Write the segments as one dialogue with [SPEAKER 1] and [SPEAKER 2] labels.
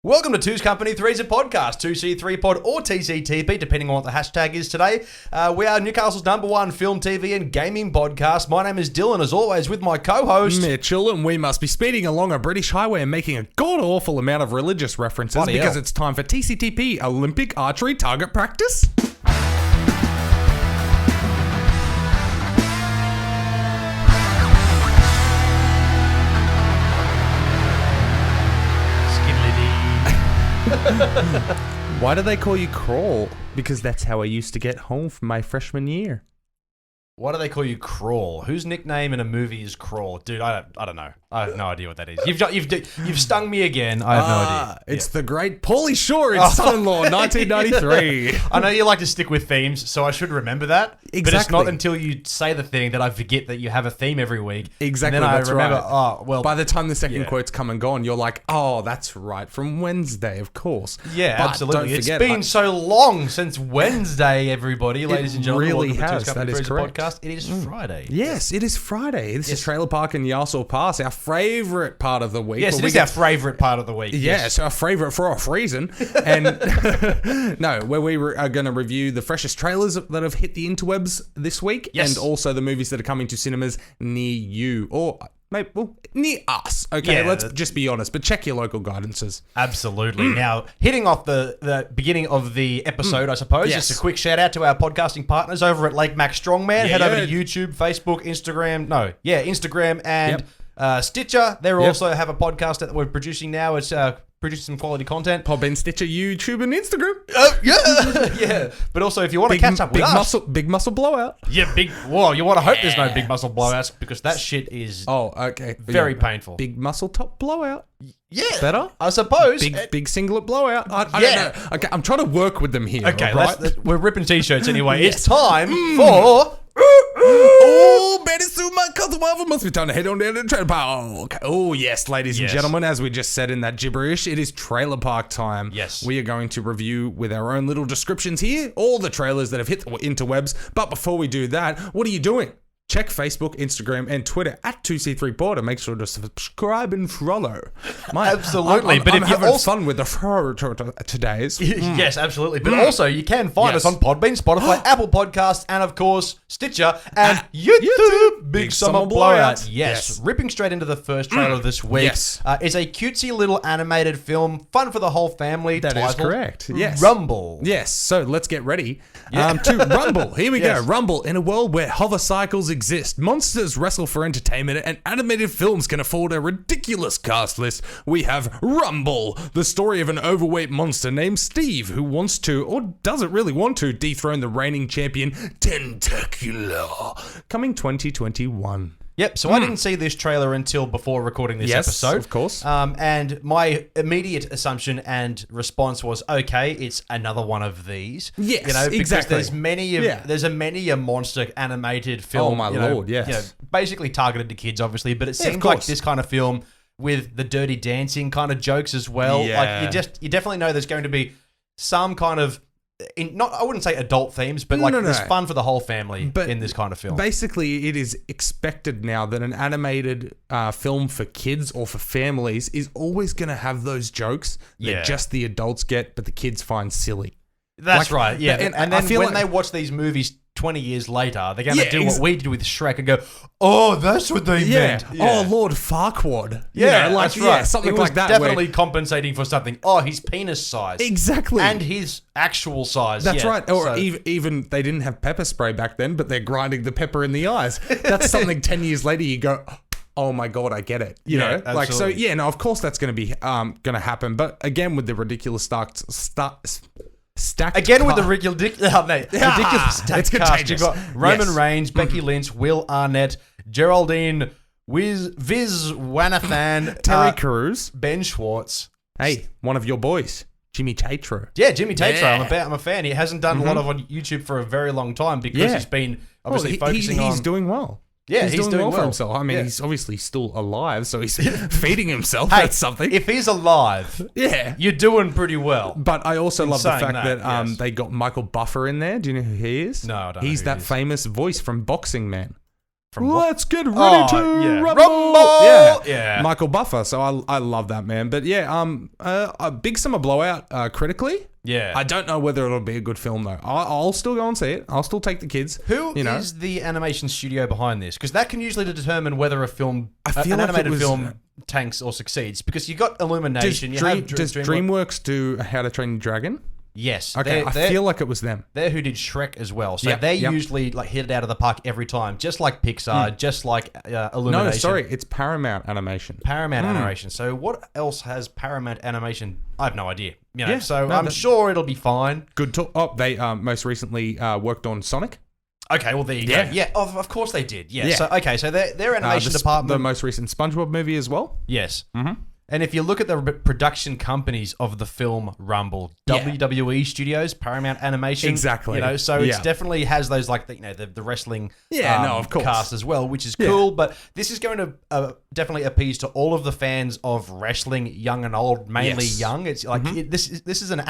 [SPEAKER 1] Welcome to Two's Company, Three's a Podcast, 2C3 Pod or TCTP, depending on what the hashtag is today. We are Newcastle's #1 film, TV and gaming podcast. My name is Dylan, as always, with my co-host
[SPEAKER 2] Mitchell, and we must be speeding along a British highway and making a god-awful amount of religious references because it's time for TCTP, Olympic Archery Target Practice. Why do they call you Crawl? Because that's how I used to get home from my freshman year.
[SPEAKER 1] Why do they call you Crawl? Whose nickname in a movie is Crawl? Dude, I don't know. I have no idea what that is. You've stung me again. I have no idea.
[SPEAKER 2] It's the great Pauly Shore in Son-in-Law, 1993.
[SPEAKER 1] I know you like to stick with themes, so I should remember that.
[SPEAKER 2] Exactly.
[SPEAKER 1] But it's not until you say the thing that I forget that you have a theme every week.
[SPEAKER 2] Exactly,
[SPEAKER 1] And then
[SPEAKER 2] that's
[SPEAKER 1] I remember,
[SPEAKER 2] right. By the time the second quote's come and gone, you're like, oh, that's right, from Wednesday, of course.
[SPEAKER 1] Yeah,
[SPEAKER 2] but
[SPEAKER 1] absolutely. It's been so long since Wednesday, everybody, ladies and gentlemen.
[SPEAKER 2] Really
[SPEAKER 1] Welcome to
[SPEAKER 2] has.
[SPEAKER 1] Two's
[SPEAKER 2] That is correct.
[SPEAKER 1] Podcast. It is Friday.
[SPEAKER 2] Yes, it is Friday. This is Trailer Park and Yarsall Pass, our favourite part of the week.
[SPEAKER 1] Yes, it is our favourite part of the week.
[SPEAKER 2] Yes, our favourite for off reason. And where we are going to review the freshest trailers that have hit the interwebs this week, and also the movies that are coming to cinemas near you, or maybe near us. Okay, let's just be honest, but check your local guidances.
[SPEAKER 1] Absolutely. Now, hitting off the beginning of the episode, I suppose, just a quick shout out to our podcasting partners over at Lake Mac Strongman. Head over to YouTube, Facebook, Instagram, and Stitcher. They also have a podcast that we're producing now. It's producing some quality content.
[SPEAKER 2] Podbean, Stitcher, YouTube, and Instagram.
[SPEAKER 1] Yeah. But also, if you want to catch up with us,
[SPEAKER 2] big muscle blowout.
[SPEAKER 1] Yeah, big. Well, you want to hope there's no big muscle blowouts because that shit is very painful.
[SPEAKER 2] Big muscle top blowout.
[SPEAKER 1] Yeah,
[SPEAKER 2] better,
[SPEAKER 1] I suppose.
[SPEAKER 2] Big singlet blowout. I don't know. Okay, I'm trying to work with them here.
[SPEAKER 1] Okay,
[SPEAKER 2] right?
[SPEAKER 1] We're ripping t-shirts anyway. It's time for.
[SPEAKER 2] Oh, Betty Sue, my cousin Marvel must be time to head on down to the trailer park. Oh, yes, ladies and gentlemen, as we just said in that gibberish, it is trailer park time.
[SPEAKER 1] Yes.
[SPEAKER 2] We are going to review with our own little descriptions here all the trailers that have hit the interwebs. But before we do that, what are you doing? Check Facebook, Instagram, and Twitter at 2C3Pod and make sure to subscribe and follow.
[SPEAKER 1] Absolutely.
[SPEAKER 2] I'm having fun with the today's.
[SPEAKER 1] Yes, absolutely. But also, you can find us on Podbean, Spotify, Apple Podcasts, and of course, Stitcher and YouTube. Big Summer Blowout. Yes. Ripping straight into the first trailer this week.
[SPEAKER 2] Yes.
[SPEAKER 1] It's a cutesy little animated film, fun for the whole family.
[SPEAKER 2] That is correct. Yes.
[SPEAKER 1] Rumble.
[SPEAKER 2] Yes. So let's get ready to Rumble. Here we go. Rumble. In a world where hover cycles exist, monsters wrestle for entertainment, and animated films can afford a ridiculous cast list, we have Rumble, the story of an overweight monster named Steve who wants to, or doesn't really want to, dethrone the reigning champion Tentacular. Coming 2021.
[SPEAKER 1] Yep, so I didn't see this trailer until before recording this episode.
[SPEAKER 2] Of course.
[SPEAKER 1] And my immediate assumption and response was, okay, it's another one of these.
[SPEAKER 2] Yes,
[SPEAKER 1] because
[SPEAKER 2] exactly.
[SPEAKER 1] There's many a monster animated film.
[SPEAKER 2] Oh, my Lord, yes.
[SPEAKER 1] Basically targeted to kids, obviously, but it seems like this kind of film with the Dirty Dancing kind of jokes as well.
[SPEAKER 2] Yeah.
[SPEAKER 1] Like you definitely know there's going to be some kind of I wouldn't say adult themes, but there's fun for the whole family in this kind of film.
[SPEAKER 2] Basically, it is expected now that an animated film for kids or for families is always going to have those jokes that just the adults get, but the kids find silly.
[SPEAKER 1] That's right, yeah. And then when
[SPEAKER 2] like
[SPEAKER 1] they watch these movies 20 years later, they're going to do what we did with Shrek and go, oh, that's what they meant.
[SPEAKER 2] Yeah. Oh, Lord Farquaad.
[SPEAKER 1] That's right.
[SPEAKER 2] Yeah, something like that.
[SPEAKER 1] Definitely compensating for something. Oh, his penis size.
[SPEAKER 2] Exactly.
[SPEAKER 1] And his actual size.
[SPEAKER 2] That's right. Or even they didn't have pepper spray back then, but they're grinding the pepper in the eyes. That's something 10 years later you go, oh my God, I get it. You know?
[SPEAKER 1] Absolutely.
[SPEAKER 2] Of course that's going to be going to happen. But again, with the ridiculous stacked
[SPEAKER 1] again with the ridiculous stacked cast. You've got Roman Reigns, Becky Lynch, Will Arnett, Geraldine Viswanathan,
[SPEAKER 2] Terry Crews,
[SPEAKER 1] Ben Schwartz.
[SPEAKER 2] Hey, one of your boys, Jimmy Tatro.
[SPEAKER 1] Yeah, Jimmy Tatro. I'm a fan. He hasn't done a lot of on YouTube for a very long time because he's been obviously focusing on.
[SPEAKER 2] He's doing well.
[SPEAKER 1] Yeah,
[SPEAKER 2] he's doing well for himself. I mean, he's obviously still alive, so he's feeding himself.
[SPEAKER 1] Hey,
[SPEAKER 2] that's something.
[SPEAKER 1] If he's alive, you're doing pretty well.
[SPEAKER 2] But I also love the fact that they got Michael Buffer in there. Do you know who he is?
[SPEAKER 1] No, I don't.
[SPEAKER 2] He's that famous voice from Boxing Man. Let's get ready to rumble. Yeah. Michael Buffer. So I love that, man. But a big summer blowout critically.
[SPEAKER 1] Yeah.
[SPEAKER 2] I don't know whether it'll be a good film though. I'll still go and see it. I'll still take the kids.
[SPEAKER 1] Who is the animation studio behind this? Because that can usually determine whether a film, an animated film, tanks or succeeds. Because you got Illumination.
[SPEAKER 2] Does DreamWorks do How to Train Your Dragon?
[SPEAKER 1] Yes.
[SPEAKER 2] Okay, I feel like it was them.
[SPEAKER 1] They're who did Shrek as well. So they usually hit it out of the park every time. Just like Pixar, just like Illumination.
[SPEAKER 2] No, sorry. It's Paramount Animation.
[SPEAKER 1] Animation. So what else has Paramount Animation? I have no idea. I'm sure it'll be fine.
[SPEAKER 2] Good talk. Oh, they most recently worked on Sonic.
[SPEAKER 1] Okay, well, there you go. Yeah, of course they did. Yeah. So their animation department.
[SPEAKER 2] The most recent SpongeBob movie as well.
[SPEAKER 1] Yes. Mm-hmm. And if you look at the production companies of the film Rumble, WWE Studios, Paramount Animation,
[SPEAKER 2] exactly.
[SPEAKER 1] So it definitely has those the wrestling
[SPEAKER 2] of course.
[SPEAKER 1] cast as well, which is cool. But this is going to definitely appease to all of the fans of wrestling, young and old, mainly young. It's like this is an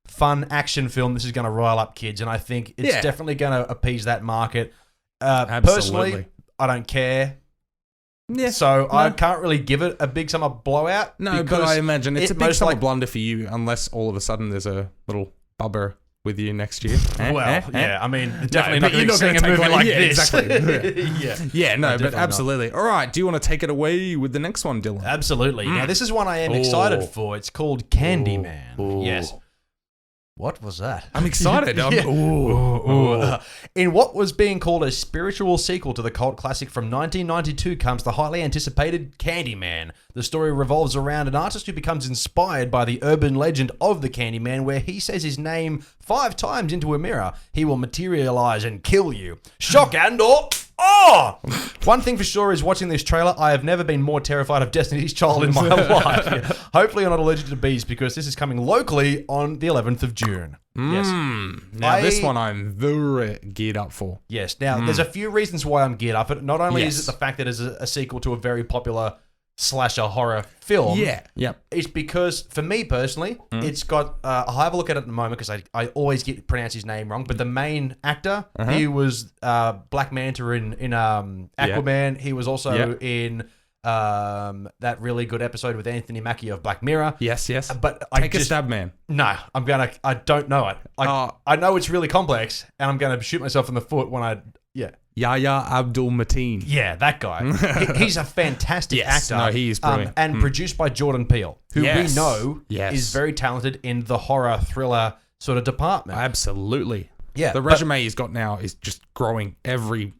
[SPEAKER 1] fun action film. This is going to rile up kids, and I think it's definitely going to appease that market. Personally, I don't care.
[SPEAKER 2] Yeah,
[SPEAKER 1] so I can't really give it a big summer blowout.
[SPEAKER 2] No, but I imagine it's a big summer blunder for you unless all of a sudden there's a little bubber with you next year.
[SPEAKER 1] I mean, definitely not going to sing a movie like this.
[SPEAKER 2] Exactly. But absolutely. Not. All right, do you want to take it away with the next one, Dylan?
[SPEAKER 1] Absolutely. Now, this is one I am excited for. It's called Candyman. Yes. What was that?
[SPEAKER 2] I'm excited.
[SPEAKER 1] In what was being called a spiritual sequel to the cult classic from 1992 comes the highly anticipated Candyman. The story revolves around an artist who becomes inspired by the urban legend of the Candyman, where he says his name 5 times into a mirror. He will materialize and kill you. Shock and or... Oh! One thing for sure is watching this trailer, I have never been more terrified of Destiny's Child in my life. Hopefully I'm not allergic to bees because this is coming locally on the 11th of June. Yes.
[SPEAKER 2] Now this one I'm very geared up for.
[SPEAKER 1] Yes. Now there's a few reasons why I'm geared up. Not only is it the fact that it's a sequel to a very popular slasher horror film. It's because, for me personally, it's got, I'll have a look at it at the moment because I always pronounce his name wrong, but the main actor, he was Black Manta in Aquaman. He was also in that really good episode with Anthony Mackie of Black Mirror.
[SPEAKER 2] Yes.
[SPEAKER 1] But
[SPEAKER 2] Take a stab, man.
[SPEAKER 1] No, I don't know it. I know it's really complex, and I'm going to shoot myself in the foot when
[SPEAKER 2] Yahya Abdul-Mateen.
[SPEAKER 1] Yeah, that guy. He's a fantastic actor.
[SPEAKER 2] No, he is brilliant.
[SPEAKER 1] And produced by Jordan Peele, who we know is very talented in the horror thriller sort of department.
[SPEAKER 2] Absolutely.
[SPEAKER 1] Yeah,
[SPEAKER 2] the resume he's got now is just growing every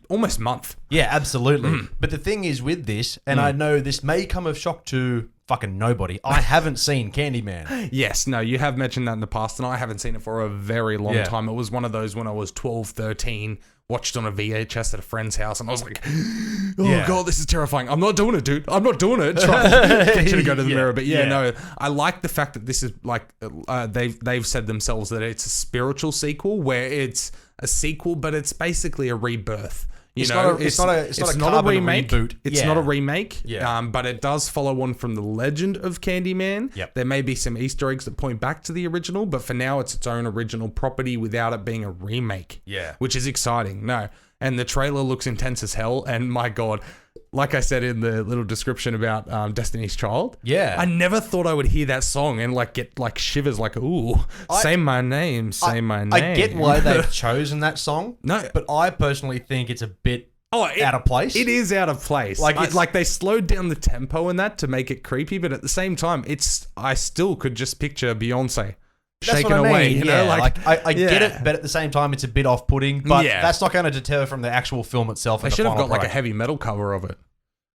[SPEAKER 2] almost month.
[SPEAKER 1] Yeah, absolutely. But the thing is with this, and I know this may come of shock to fucking nobody, I haven't seen Candyman.
[SPEAKER 2] Yes, no, you have mentioned that in the past, and I haven't seen it for a very long time. It was one of those when I was 12, 13, watched on a VHS at a friend's house, and I was like, God, this is terrifying. I'm not doing it, dude. I'm not doing it. Trying to go to the mirror. But no, I like the fact that this is like, they've said themselves that it's a spiritual sequel where it's a sequel, but it's basically a rebirth. It's not a remake. Reboot. It's not a remake. But it does follow on from the legend of Candyman. There may be some Easter eggs that point back to the original, but for now it's its own original property without it being a remake. Which is exciting. No. And the trailer looks intense as hell. And my God, like I said in the little description about Destiny's Child, I never thought I would hear that song and get shivers, say my name, say my name.
[SPEAKER 1] I get why they've chosen that song, but I personally think it's a bit out of place.
[SPEAKER 2] It is out of place. Like they slowed down the tempo in that to make it creepy, but at the same time, I still could just picture Beyonce.
[SPEAKER 1] That's shaking away, you know. I get it, but at the same time, it's a bit off-putting. But that's not going to deter from the actual film itself.
[SPEAKER 2] They should have got a heavy metal cover of it.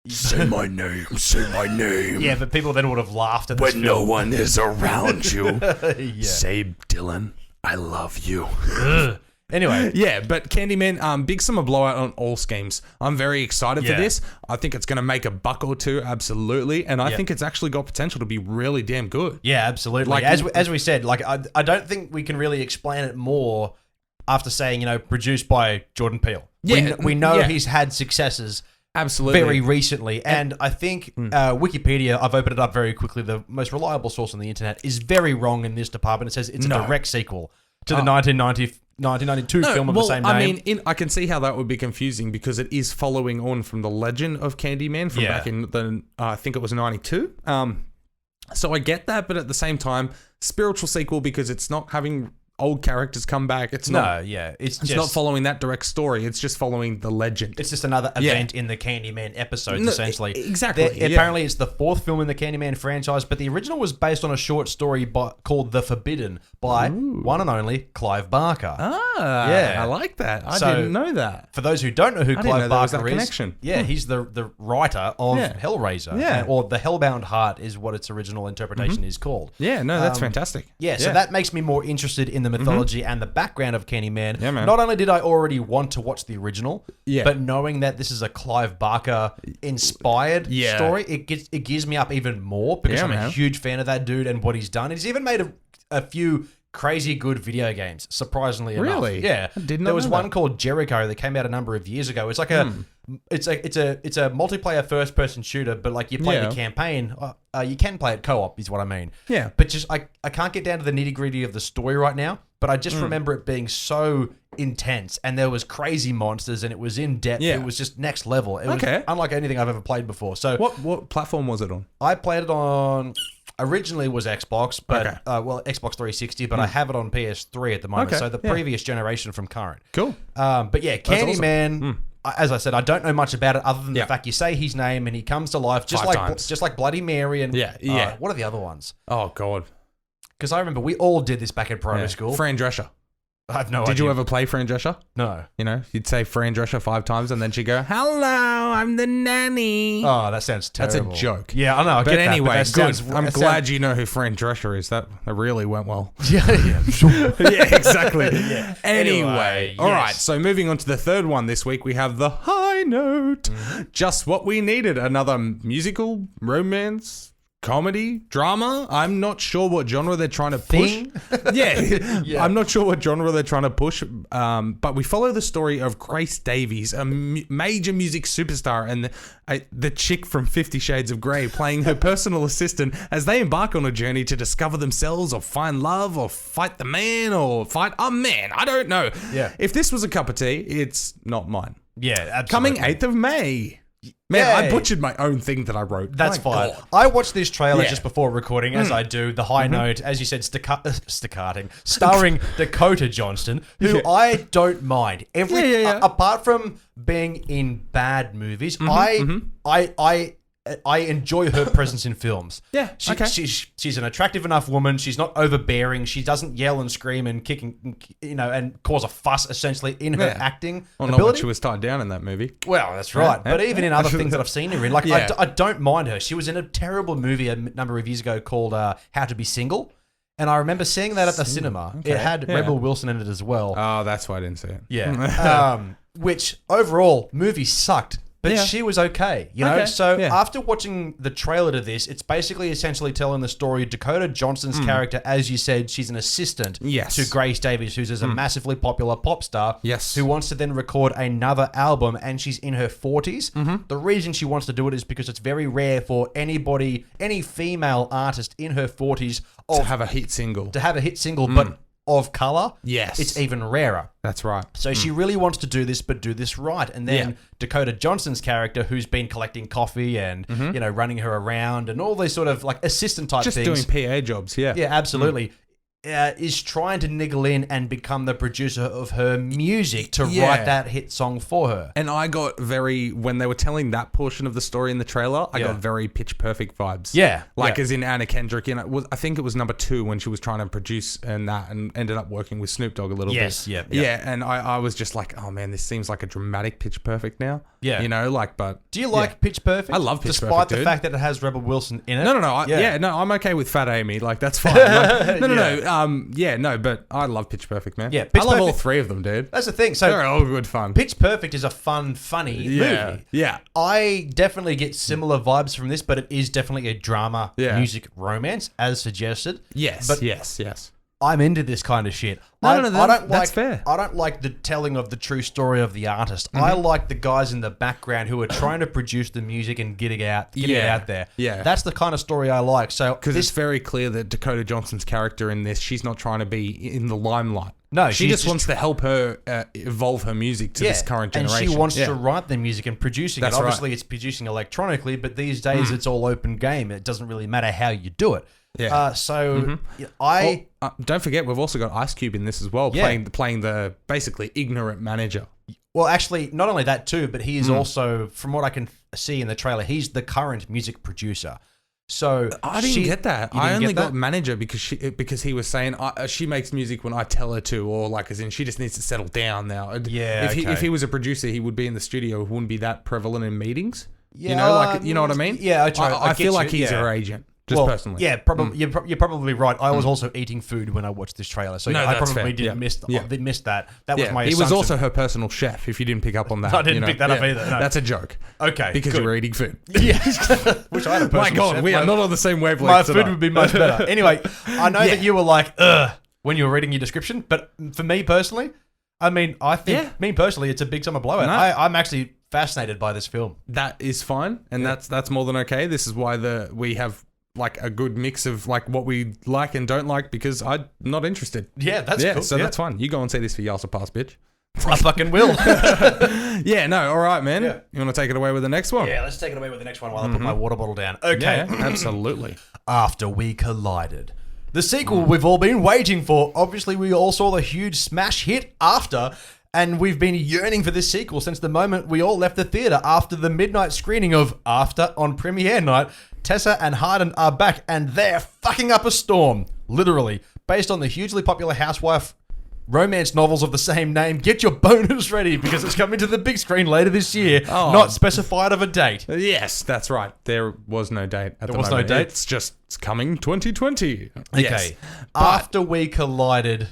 [SPEAKER 2] Say my name, say my name.
[SPEAKER 1] Yeah, but people then would have laughed at this
[SPEAKER 2] when no one is around you. Say, Dylan, I love you.
[SPEAKER 1] Anyway.
[SPEAKER 2] But Candyman, big summer blowout on all schemes. I'm very excited for this. I think it's going to make a buck or two, absolutely. And I think it's actually got potential to be really damn good.
[SPEAKER 1] Yeah, absolutely. As we said, I don't think we can really explain it more after saying, produced by Jordan Peele. We know he's had successes.
[SPEAKER 2] Absolutely.
[SPEAKER 1] Very recently. And I think Wikipedia, I've opened it up very quickly, the most reliable source on the internet, is very wrong in this department. It says it's a direct sequel to the 1992 film of the same name.
[SPEAKER 2] I mean, I can see how that would be confusing because it is following on from the legend of Candyman from back in the, I think it was 92. So I get that, but at the same time, spiritual sequel because it's not having old characters come back. It's not.
[SPEAKER 1] It's
[SPEAKER 2] not following that direct story. It's just following the legend.
[SPEAKER 1] It's just another event in the Candyman episodes, essentially.
[SPEAKER 2] Exactly.
[SPEAKER 1] Apparently, it's the fourth film in the Candyman franchise, but the original was based on a short story called The Forbidden by one and only Clive Barker.
[SPEAKER 2] I like that. I didn't know that.
[SPEAKER 1] For those who don't know who Clive Barker is,
[SPEAKER 2] connection.
[SPEAKER 1] He's the writer of Hellraiser, or The Hellbound Heart is what its original interpretation is called.
[SPEAKER 2] Yeah, no, that's fantastic.
[SPEAKER 1] So that makes me more interested in the mythology and the background of Candyman.
[SPEAKER 2] Yeah, man.
[SPEAKER 1] Not only did I already want to watch the original, but knowing that this is a Clive Barker inspired story, it gears me up even more because I'm a huge fan of that dude and what he's done. He's even made a few crazy good video games, surprisingly enough.
[SPEAKER 2] Really?
[SPEAKER 1] Yeah.
[SPEAKER 2] I didn't know
[SPEAKER 1] there was one
[SPEAKER 2] that.
[SPEAKER 1] called Jericho that came out a number of years ago. It's like it's a multiplayer first person shooter, but like you play the campaign. You can play it co-op, is what I mean.
[SPEAKER 2] Yeah.
[SPEAKER 1] But just I can't get down to the nitty gritty of the story right now. But I just remember it being so intense, and there was crazy monsters, and it was in depth.
[SPEAKER 2] Yeah.
[SPEAKER 1] It was just next level. It was unlike anything I've ever played before. So
[SPEAKER 2] What platform was it on?
[SPEAKER 1] I played it on. Originally was Xbox, but Xbox 360, but I have it on PS3 at the moment. So the previous generation from current.
[SPEAKER 2] Cool.
[SPEAKER 1] But yeah, Candyman. As I said, I don't know much about it other than the fact you say his name and he comes to life, just like Bloody Mary and what are the other ones?
[SPEAKER 2] Oh God.
[SPEAKER 1] Because I remember we all did this back in primary school.
[SPEAKER 2] Fran Drescher.
[SPEAKER 1] I have no idea.
[SPEAKER 2] Did you ever play Fran Drescher?
[SPEAKER 1] No.
[SPEAKER 2] You know, you'd say Fran Drescher 5 times and then she'd go, "Hello, I'm the nanny."
[SPEAKER 1] Oh, that sounds terrible.
[SPEAKER 2] That's a joke.
[SPEAKER 1] Yeah, I know. I
[SPEAKER 2] but
[SPEAKER 1] get
[SPEAKER 2] anyway,
[SPEAKER 1] that,
[SPEAKER 2] good. I'm glad you know who Fran Drescher is. That really went well.
[SPEAKER 1] Yeah, sure.
[SPEAKER 2] Yeah, exactly.
[SPEAKER 1] Anyway,
[SPEAKER 2] all right. So moving on to the third one this week, we have The High Note. Just what we needed. Another musical, romance, comedy, drama. I'm not sure what genre they're trying to push. I'm not sure what genre they're trying to push. But we follow the story of Grace Davies, a major music superstar, and the chick from 50 Shades of Grey, playing her personal assistant as they embark on a journey to discover themselves or find love or fight the man or fight a man. I don't know.
[SPEAKER 1] Yeah.
[SPEAKER 2] If this was a cup of tea, it's not mine.
[SPEAKER 1] Yeah, absolutely.
[SPEAKER 2] Coming 8th of May. Man, I butchered my own thing that I wrote.
[SPEAKER 1] That's fine.
[SPEAKER 2] God.
[SPEAKER 1] I watched this trailer just before recording, as I do. The High Note, as you said, staccating, starring Dakota Johnson, who I don't mind. Apart from being in bad movies, I enjoy her presence in films.
[SPEAKER 2] Yeah,
[SPEAKER 1] she's an attractive enough woman. She's not overbearing. She doesn't yell and scream and kick and cause a fuss essentially in her acting
[SPEAKER 2] Well,
[SPEAKER 1] ability.
[SPEAKER 2] not when she was tied down in that movie.
[SPEAKER 1] Well, that's right. But even in other things that I've seen her in, like I don't mind her. She was in a terrible movie a number of years ago called How to Be Single. And I remember seeing that at the cinema. Okay. It had Rebel Wilson in it as well.
[SPEAKER 2] Oh, that's why I didn't see it.
[SPEAKER 1] Yeah. Which overall, movie sucked. But she was okay, you know? After watching the trailer to this, it's basically essentially telling the story of Dakota Johnson's character. As you said, she's an assistant to Grace Davies, who's a massively popular pop star who wants to then record another album, and she's in her 40s. The reason she wants to do it is because it's very rare for any female artist in her 40s
[SPEAKER 2] to have a hit single.
[SPEAKER 1] But of color,
[SPEAKER 2] yes,
[SPEAKER 1] it's even rarer.
[SPEAKER 2] That's right.
[SPEAKER 1] So she really wants to do this, but do this right. And then Dakota Johnson's character, who's been collecting coffee and running her around and all these sort of like assistant type things,
[SPEAKER 2] just doing PA jobs. Yeah,
[SPEAKER 1] absolutely. Is trying to niggle in and become the producer of her music to write that hit song for her.
[SPEAKER 2] And I got when they were telling that portion of the story in the trailer, I got very Pitch Perfect vibes.
[SPEAKER 1] Yeah.
[SPEAKER 2] As in Anna Kendrick. And I think it was number 2 when she was trying to produce and ended up working with Snoop Dogg a little bit. Yeah. And I was just like, oh man, this seems like a dramatic Pitch Perfect now.
[SPEAKER 1] Yeah.
[SPEAKER 2] You know, but...
[SPEAKER 1] Do you like Pitch Perfect?
[SPEAKER 2] I love Pitch Perfect,
[SPEAKER 1] despite the fact that it has Rebel Wilson in it?
[SPEAKER 2] No. I'm okay with Fat Amy. Like, that's fine. No. But I love Pitch Perfect, man.
[SPEAKER 1] Yeah,
[SPEAKER 2] I love all 3 of them, dude.
[SPEAKER 1] That's the thing. So
[SPEAKER 2] they're all good fun.
[SPEAKER 1] Pitch Perfect is a fun, funny movie.
[SPEAKER 2] Yeah.
[SPEAKER 1] I definitely get similar vibes from this, but it is definitely a drama, music, romance, as suggested.
[SPEAKER 2] Yes.
[SPEAKER 1] But
[SPEAKER 2] yes.
[SPEAKER 1] I'm into this kind of shit.
[SPEAKER 2] That's fair.
[SPEAKER 1] I don't like the telling of the true story of the artist. I like the guys in the background who are trying to produce the music and getting it out there.
[SPEAKER 2] Yeah.
[SPEAKER 1] That's the kind of story I like. So
[SPEAKER 2] because it's very clear that Dakota Johnson's character in this, she's not trying to be in the limelight.
[SPEAKER 1] No,
[SPEAKER 2] she just wants to help her evolve her music to this current generation.
[SPEAKER 1] And she wants to write the music and producing it. Obviously, it's producing electronically, but these days it's all open game. It doesn't really matter how you do it.
[SPEAKER 2] Yeah. Don't forget, we've also got Ice Cube in this as well, playing the basically ignorant manager.
[SPEAKER 1] Well, actually, not only that too, but he is also, from what I can see in the trailer, he's the current music producer. So
[SPEAKER 2] I didn't get that. I only got manager because he was saying she makes music when I tell her to, or like as in she just needs to settle down now.
[SPEAKER 1] Yeah.
[SPEAKER 2] If he was a producer, he would be in the studio. It wouldn't be that prevalent in meetings.
[SPEAKER 1] Yeah,
[SPEAKER 2] you know what I mean?
[SPEAKER 1] Yeah,
[SPEAKER 2] I feel like he's her agent. Personally.
[SPEAKER 1] Yeah, probably. You're probably right. I was also eating food when I watched this trailer, so I probably didn't miss that. That was my assumption.
[SPEAKER 2] He was also her personal chef, if you didn't pick up on that.
[SPEAKER 1] I didn't pick that up either. No.
[SPEAKER 2] That's a joke.
[SPEAKER 1] Okay.
[SPEAKER 2] Because you were eating food.
[SPEAKER 1] Yeah. Which I had a personal
[SPEAKER 2] My God,
[SPEAKER 1] chef.
[SPEAKER 2] we are not on the same wavelength.
[SPEAKER 1] My food would be much better. Anyway, I know that you were like, ugh, when you were reading your description, but for me personally, I think, it's a big summer blowout.
[SPEAKER 2] No.
[SPEAKER 1] I'm actually fascinated by this film.
[SPEAKER 2] That is fine, and that's more than okay. This is why we have like a good mix of like what we like and don't like, because I'm not interested.
[SPEAKER 1] Yeah, that's cool.
[SPEAKER 2] So that's fine. You go and see this for Yalsa Pass, bitch.
[SPEAKER 1] I fucking will.
[SPEAKER 2] All right, man. Yeah. You want to take it away with the next one?
[SPEAKER 1] Yeah, let's take it away with the next one while I put my water bottle down. Okay.
[SPEAKER 2] Yeah, absolutely.
[SPEAKER 1] After We Collided. The sequel we've all been waiting for. Obviously, we all saw the huge smash hit After, and we've been yearning for this sequel since the moment we all left the theatre after the midnight screening of After on premiere night. Tessa and Harden are back, and they're fucking up a storm. Literally. Based on the hugely popular housewife romance novels of the same name, get your bonus ready because it's coming to the big screen later this year, not specified of a date.
[SPEAKER 2] Yes, that's right. There was no date at the moment.
[SPEAKER 1] There was no date?
[SPEAKER 2] It's just coming 2020.
[SPEAKER 1] Okay.
[SPEAKER 2] Yes.
[SPEAKER 1] After We Collided,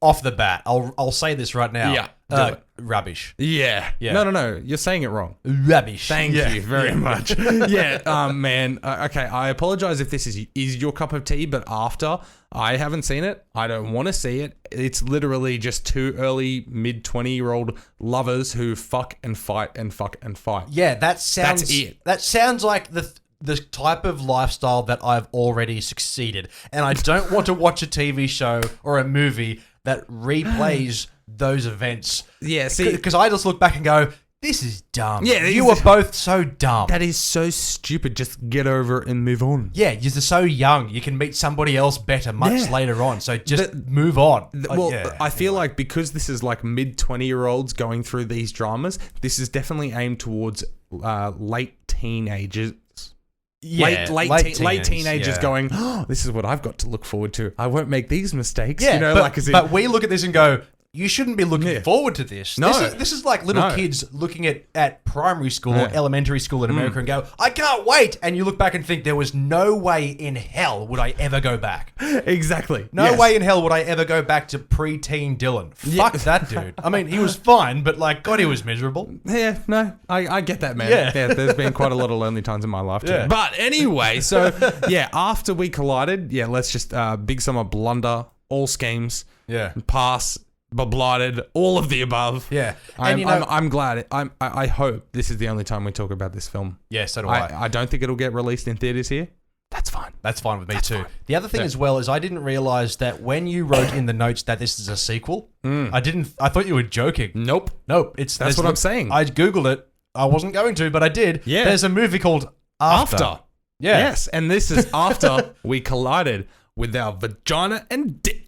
[SPEAKER 1] off the bat, I'll say this right now.
[SPEAKER 2] Yeah. Do it.
[SPEAKER 1] Rubbish.
[SPEAKER 2] Yeah. No. You're saying it wrong.
[SPEAKER 1] Rubbish.
[SPEAKER 2] Thank you very much. Man. Okay, I apologize if this is your cup of tea, but After, I haven't seen it. I don't want to see it. It's literally just two early mid-20-year-old lovers who fuck and fight and fuck and fight.
[SPEAKER 1] Yeah, that's
[SPEAKER 2] it.
[SPEAKER 1] That sounds like the type of lifestyle that I've already succeeded. And I don't want to watch a TV show or a movie that replays those events. Yeah, see, because I just look back and go, this is dumb. Yeah, you were both so dumb.
[SPEAKER 2] That is so stupid. Just get over it and move on.
[SPEAKER 1] Yeah, you're so young. You can meet somebody else better much later on. So just move on.
[SPEAKER 2] I feel like because this is like mid-20-year-olds going through these dramas, this is definitely aimed towards late teenagers.
[SPEAKER 1] Yeah,
[SPEAKER 2] late teenagers going, oh, this is what I've got to look forward to. I won't make these mistakes.
[SPEAKER 1] Yeah, but we look at this and go, you shouldn't be looking forward to this.
[SPEAKER 2] No.
[SPEAKER 1] This is like little kids looking at primary school or elementary school in America and go, I can't wait. And you look back and think, there was no way in hell would I ever go back.
[SPEAKER 2] Exactly.
[SPEAKER 1] No way in hell would I ever go back to preteen Dylan. Fuck that dude. I mean, he was fine, but like, God, he was miserable.
[SPEAKER 2] Yeah, no, I get that, man. Yeah, there's been quite a lot of lonely times in my life too. Yeah. But anyway, so After We Collided, let's just big summer blunder, all schemes, pass, but blighted, all of the above.
[SPEAKER 1] Yeah,
[SPEAKER 2] I'm glad. I hope this is the only time we talk about this film.
[SPEAKER 1] Yeah, so do I.
[SPEAKER 2] I don't think it'll get released in theaters here. That's fine.
[SPEAKER 1] That's fine with me too. Fine. The other thing as well is I didn't realize that when you wrote in the notes that this is a sequel, I thought you were joking.
[SPEAKER 2] Nope.
[SPEAKER 1] That's
[SPEAKER 2] what I'm saying.
[SPEAKER 1] I Googled it. I wasn't going to, but I did. Yeah. There's a movie called After.
[SPEAKER 2] Yeah. Yes, and this is After We Collided with our vagina and dick.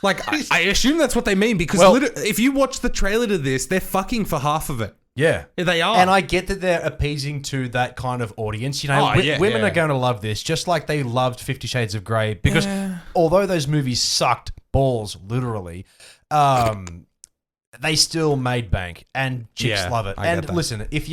[SPEAKER 2] Like, I assume that's what they mean because if you watch the trailer to this, they're fucking for half of it.
[SPEAKER 1] Yeah.
[SPEAKER 2] They are.
[SPEAKER 1] And I get that they're appeasing to that kind of audience. You know, women are going to love this just like they loved 50 Shades of Grey because although those movies sucked balls, literally, they still made bank and chicks love it. And listen, if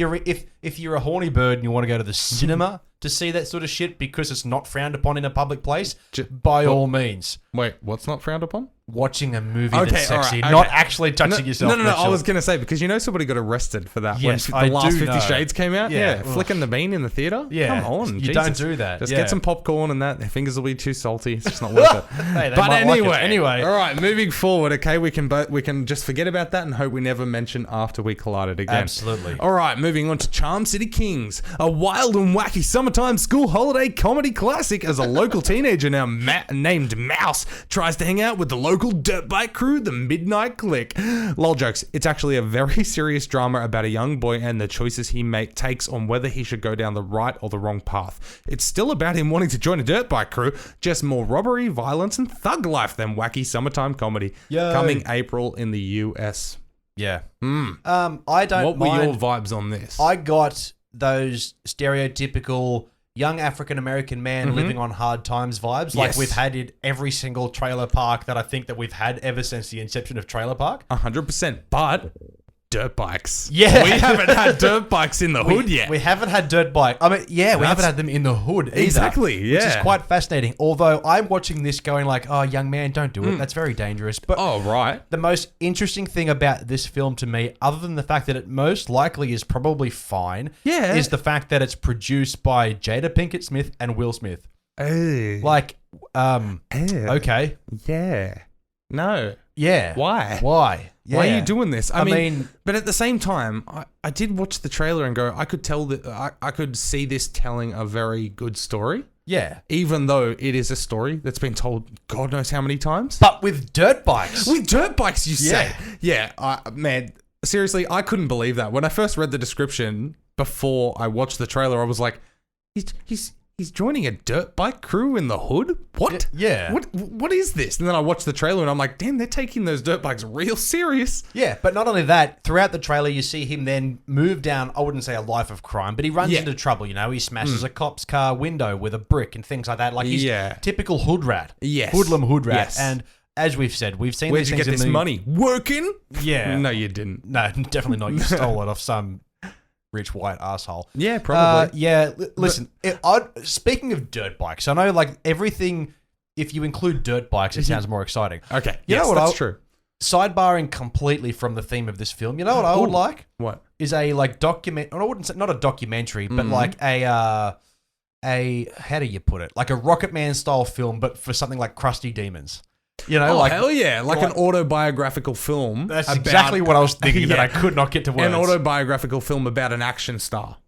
[SPEAKER 1] if you're a horny bird and you want to go to the cinema to see that sort of shit because it's not frowned upon in a public place, by all means.
[SPEAKER 2] Wait, what's not frowned upon?
[SPEAKER 1] Watching a movie that's sexy,
[SPEAKER 2] right,
[SPEAKER 1] not actually touching yourself.
[SPEAKER 2] No. I was going to say, because somebody got arrested for that
[SPEAKER 1] Yes,
[SPEAKER 2] when the last 50
[SPEAKER 1] know.
[SPEAKER 2] Shades came out. Yeah. Flicking the bean in the theater.
[SPEAKER 1] Yeah.
[SPEAKER 2] Come on.
[SPEAKER 1] You don't do that.
[SPEAKER 2] Just get some popcorn and that. Their fingers will be too salty. It's just not worth it.
[SPEAKER 1] Hey,
[SPEAKER 2] but
[SPEAKER 1] anyway.
[SPEAKER 2] All right, moving forward, okay, we can just forget about that and hope we never mention After We Collided again.
[SPEAKER 1] Absolutely.
[SPEAKER 2] All right, moving on to Charm City Kings, a wild and wacky summertime school holiday comedy classic as a local teenager now named Mouse tries to hang out with the local dirt bike crew, the Midnight Clique. Lol jokes. It's actually a very serious drama about a young boy and the choices he takes on whether he should go down the right or the wrong path. It's still about him wanting to join a dirt bike crew, just more robbery, violence, and thug life than wacky summertime comedy.
[SPEAKER 1] Yo.
[SPEAKER 2] Coming April in the US.
[SPEAKER 1] Yeah.
[SPEAKER 2] I
[SPEAKER 1] don't
[SPEAKER 2] What were
[SPEAKER 1] mind.
[SPEAKER 2] your vibes on this?
[SPEAKER 1] I got those stereotypical young African-American man living on hard times vibes like
[SPEAKER 2] Yes.
[SPEAKER 1] we've had in every single trailer park that I think that we've had ever since the inception of trailer park.
[SPEAKER 2] 100%. But dirt bikes.
[SPEAKER 1] Yeah.
[SPEAKER 2] We haven't had dirt bikes in the hood yet.
[SPEAKER 1] We haven't had dirt bike. I mean, we haven't had them in the hood either.
[SPEAKER 2] Exactly,
[SPEAKER 1] Which is
[SPEAKER 2] yeah.
[SPEAKER 1] quite fascinating. Although I'm watching this going like, oh, young man, don't do it. That's very dangerous. But
[SPEAKER 2] Oh, right.
[SPEAKER 1] the most interesting thing about this film to me, other than the fact that it most likely is probably fine,
[SPEAKER 2] Yeah.
[SPEAKER 1] is the fact that it's produced by Jada Pinkett Smith and Will Smith.
[SPEAKER 2] Oh.
[SPEAKER 1] Like, okay.
[SPEAKER 2] Yeah. No.
[SPEAKER 1] Yeah.
[SPEAKER 2] Why?
[SPEAKER 1] Why? Yeah.
[SPEAKER 2] Why are you doing this? I mean,
[SPEAKER 1] mean-
[SPEAKER 2] but at the same time, I did watch the trailer and go, I could tell that I could see this telling a very good story,
[SPEAKER 1] Yeah.
[SPEAKER 2] even though it is a story that's been told God knows how many times.
[SPEAKER 1] But with dirt bikes.
[SPEAKER 2] With dirt bikes, you say?
[SPEAKER 1] Yeah.
[SPEAKER 2] Yeah. Man, seriously, I couldn't believe that. When I first read the description before I watched the trailer, I was like, he's joining a dirt bike crew in the hood? What?
[SPEAKER 1] Yeah.
[SPEAKER 2] What is this? And then I watched the trailer and I'm like, damn, they're taking those dirt bikes real serious.
[SPEAKER 1] Yeah, but not only that, throughout the trailer, you see him then move down, I wouldn't say a life of crime, but he runs into trouble, you know? He smashes a cop's car window with a brick and things like that. Like, he's typical hood rat.
[SPEAKER 2] Yes.
[SPEAKER 1] Hoodlum hood rat.
[SPEAKER 2] Yes.
[SPEAKER 1] And as we've said, we've seen
[SPEAKER 2] Where'd
[SPEAKER 1] these
[SPEAKER 2] you
[SPEAKER 1] things
[SPEAKER 2] get this
[SPEAKER 1] in the...
[SPEAKER 2] money? Working?
[SPEAKER 1] Yeah.
[SPEAKER 2] No, you didn't.
[SPEAKER 1] No, definitely not. You stole it off some rich white asshole.
[SPEAKER 2] Yeah, probably.
[SPEAKER 1] Listen, speaking of dirt bikes, I know like everything, if you include dirt bikes, it sounds more exciting.
[SPEAKER 2] Okay.
[SPEAKER 1] You know what
[SPEAKER 2] that's true.
[SPEAKER 1] Sidebarring completely from the theme of this film, you know what I would like?
[SPEAKER 2] What?
[SPEAKER 1] Is a like document, or I wouldn't say not a documentary, but like a how do you put it? Like a Rocket Man style film, but for something like Krusty Demons. You know, like
[SPEAKER 2] hell yeah. Like an autobiographical film.
[SPEAKER 1] that's
[SPEAKER 2] about-
[SPEAKER 1] exactly what I was thinking that
[SPEAKER 2] Yeah.
[SPEAKER 1] I could not get to words.
[SPEAKER 2] An autobiographical film about an action star.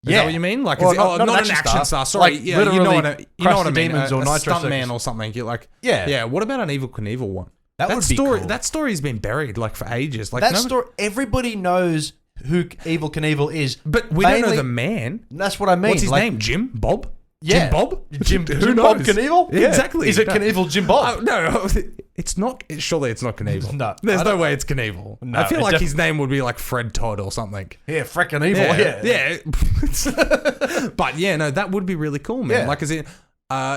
[SPEAKER 2] Is
[SPEAKER 1] Yeah.
[SPEAKER 2] that what you mean? Like,
[SPEAKER 1] Well,
[SPEAKER 2] not
[SPEAKER 1] not
[SPEAKER 2] an
[SPEAKER 1] an
[SPEAKER 2] action
[SPEAKER 1] action
[SPEAKER 2] star.
[SPEAKER 1] star.
[SPEAKER 2] Sorry,
[SPEAKER 1] Like,
[SPEAKER 2] yeah, you know
[SPEAKER 1] literally
[SPEAKER 2] what I
[SPEAKER 1] Krusty
[SPEAKER 2] mean.
[SPEAKER 1] Demons or
[SPEAKER 2] a
[SPEAKER 1] Nitro
[SPEAKER 2] stuntman
[SPEAKER 1] Circus.
[SPEAKER 2] or something. You're like,
[SPEAKER 1] Yeah.
[SPEAKER 2] yeah. What about an Evel Knievel one?
[SPEAKER 1] That would be
[SPEAKER 2] story.
[SPEAKER 1] cool.
[SPEAKER 2] That story's been buried like for ages. Like
[SPEAKER 1] that
[SPEAKER 2] no-
[SPEAKER 1] story, everybody knows who Evel Knievel is,
[SPEAKER 2] but we don't know
[SPEAKER 1] mainly-
[SPEAKER 2] the man.
[SPEAKER 1] That's what I mean.
[SPEAKER 2] What's his
[SPEAKER 1] like,
[SPEAKER 2] name? Jim Bob.
[SPEAKER 1] Yeah.
[SPEAKER 2] Jim Bob.
[SPEAKER 1] Jim
[SPEAKER 2] Who
[SPEAKER 1] Bob
[SPEAKER 2] knows?
[SPEAKER 1] Knievel? Yeah.
[SPEAKER 2] Exactly.
[SPEAKER 1] Is it
[SPEAKER 2] No.
[SPEAKER 1] Knievel Jim Bob?
[SPEAKER 2] No, it's not. Surely it's not Knievel.
[SPEAKER 1] No,
[SPEAKER 2] there's
[SPEAKER 1] I
[SPEAKER 2] no
[SPEAKER 1] don't-
[SPEAKER 2] way it's Knievel.
[SPEAKER 1] No,
[SPEAKER 2] I feel
[SPEAKER 1] it
[SPEAKER 2] like
[SPEAKER 1] def-
[SPEAKER 2] his name would be like Fred Todd or something.
[SPEAKER 1] Yeah, frickin' evil. Yeah.
[SPEAKER 2] But yeah, no, that would be really cool, man.
[SPEAKER 1] Yeah.
[SPEAKER 2] Like, as in,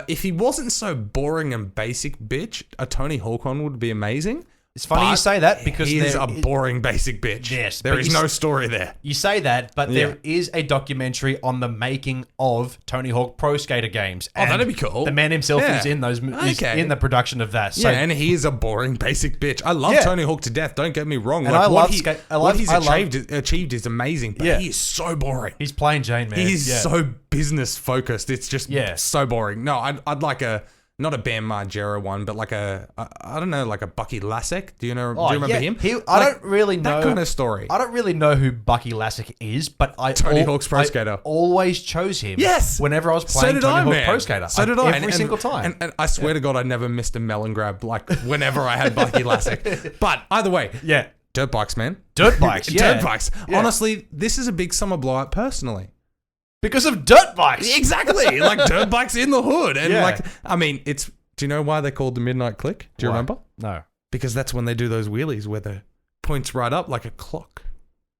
[SPEAKER 2] if he wasn't so boring and basic bitch, a Tony Hawk one would be amazing.
[SPEAKER 1] It's funny you say that because
[SPEAKER 2] he is
[SPEAKER 1] there
[SPEAKER 2] a boring basic bitch.
[SPEAKER 1] Yes,
[SPEAKER 2] there
[SPEAKER 1] but
[SPEAKER 2] is
[SPEAKER 1] you
[SPEAKER 2] no
[SPEAKER 1] s-
[SPEAKER 2] story there.
[SPEAKER 1] You say that, but
[SPEAKER 2] Yeah.
[SPEAKER 1] there is a documentary on the making of Tony Hawk Pro Skater games.
[SPEAKER 2] Oh, that'd be cool.
[SPEAKER 1] The man himself
[SPEAKER 2] Yeah.
[SPEAKER 1] is in those is
[SPEAKER 2] Okay.
[SPEAKER 1] in the production of that. So
[SPEAKER 2] Yeah, and he is a boring basic bitch. I love
[SPEAKER 1] Yeah.
[SPEAKER 2] Tony Hawk to death. Don't get me wrong.
[SPEAKER 1] And
[SPEAKER 2] Like,
[SPEAKER 1] I
[SPEAKER 2] what
[SPEAKER 1] love
[SPEAKER 2] he-
[SPEAKER 1] skate-
[SPEAKER 2] what he's
[SPEAKER 1] I love-
[SPEAKER 2] achieved is amazing, but
[SPEAKER 1] Yeah.
[SPEAKER 2] he is so boring.
[SPEAKER 1] he's plain Jane, man.
[SPEAKER 2] He's
[SPEAKER 1] Yeah.
[SPEAKER 2] so business focused. It's just
[SPEAKER 1] Yeah.
[SPEAKER 2] so boring. No, I'd like not a Bam Margera one, but like I don't know, like a Bucky Lasek. Do you know?
[SPEAKER 1] Oh,
[SPEAKER 2] do you remember
[SPEAKER 1] yeah.
[SPEAKER 2] him?
[SPEAKER 1] I
[SPEAKER 2] Like,
[SPEAKER 1] don't really know
[SPEAKER 2] that kind of story.
[SPEAKER 1] I don't really know who Bucky Lasek is, but
[SPEAKER 2] Tony Hawk's Pro Skater.
[SPEAKER 1] always chose him.
[SPEAKER 2] Yes.
[SPEAKER 1] Whenever I was playing Tony Hawk Pro Skater.
[SPEAKER 2] So did I.
[SPEAKER 1] Every single time.
[SPEAKER 2] And I swear to God, I never missed a melon grab like whenever I had Bucky Lasek. But either way,
[SPEAKER 1] yeah.
[SPEAKER 2] dirt bikes, man.
[SPEAKER 1] Dirt bikes, yeah.
[SPEAKER 2] Dirt bikes.
[SPEAKER 1] Yeah.
[SPEAKER 2] Honestly, this is a big summer blowout personally.
[SPEAKER 1] Because of dirt bikes.
[SPEAKER 2] Exactly. Like dirt bikes in the hood. And
[SPEAKER 1] Yeah.
[SPEAKER 2] like, I mean, do you know why they're called the Midnight Clique? Do you
[SPEAKER 1] Why?
[SPEAKER 2] remember?
[SPEAKER 1] No.
[SPEAKER 2] Because that's when they do those wheelies where the points right up like a clock.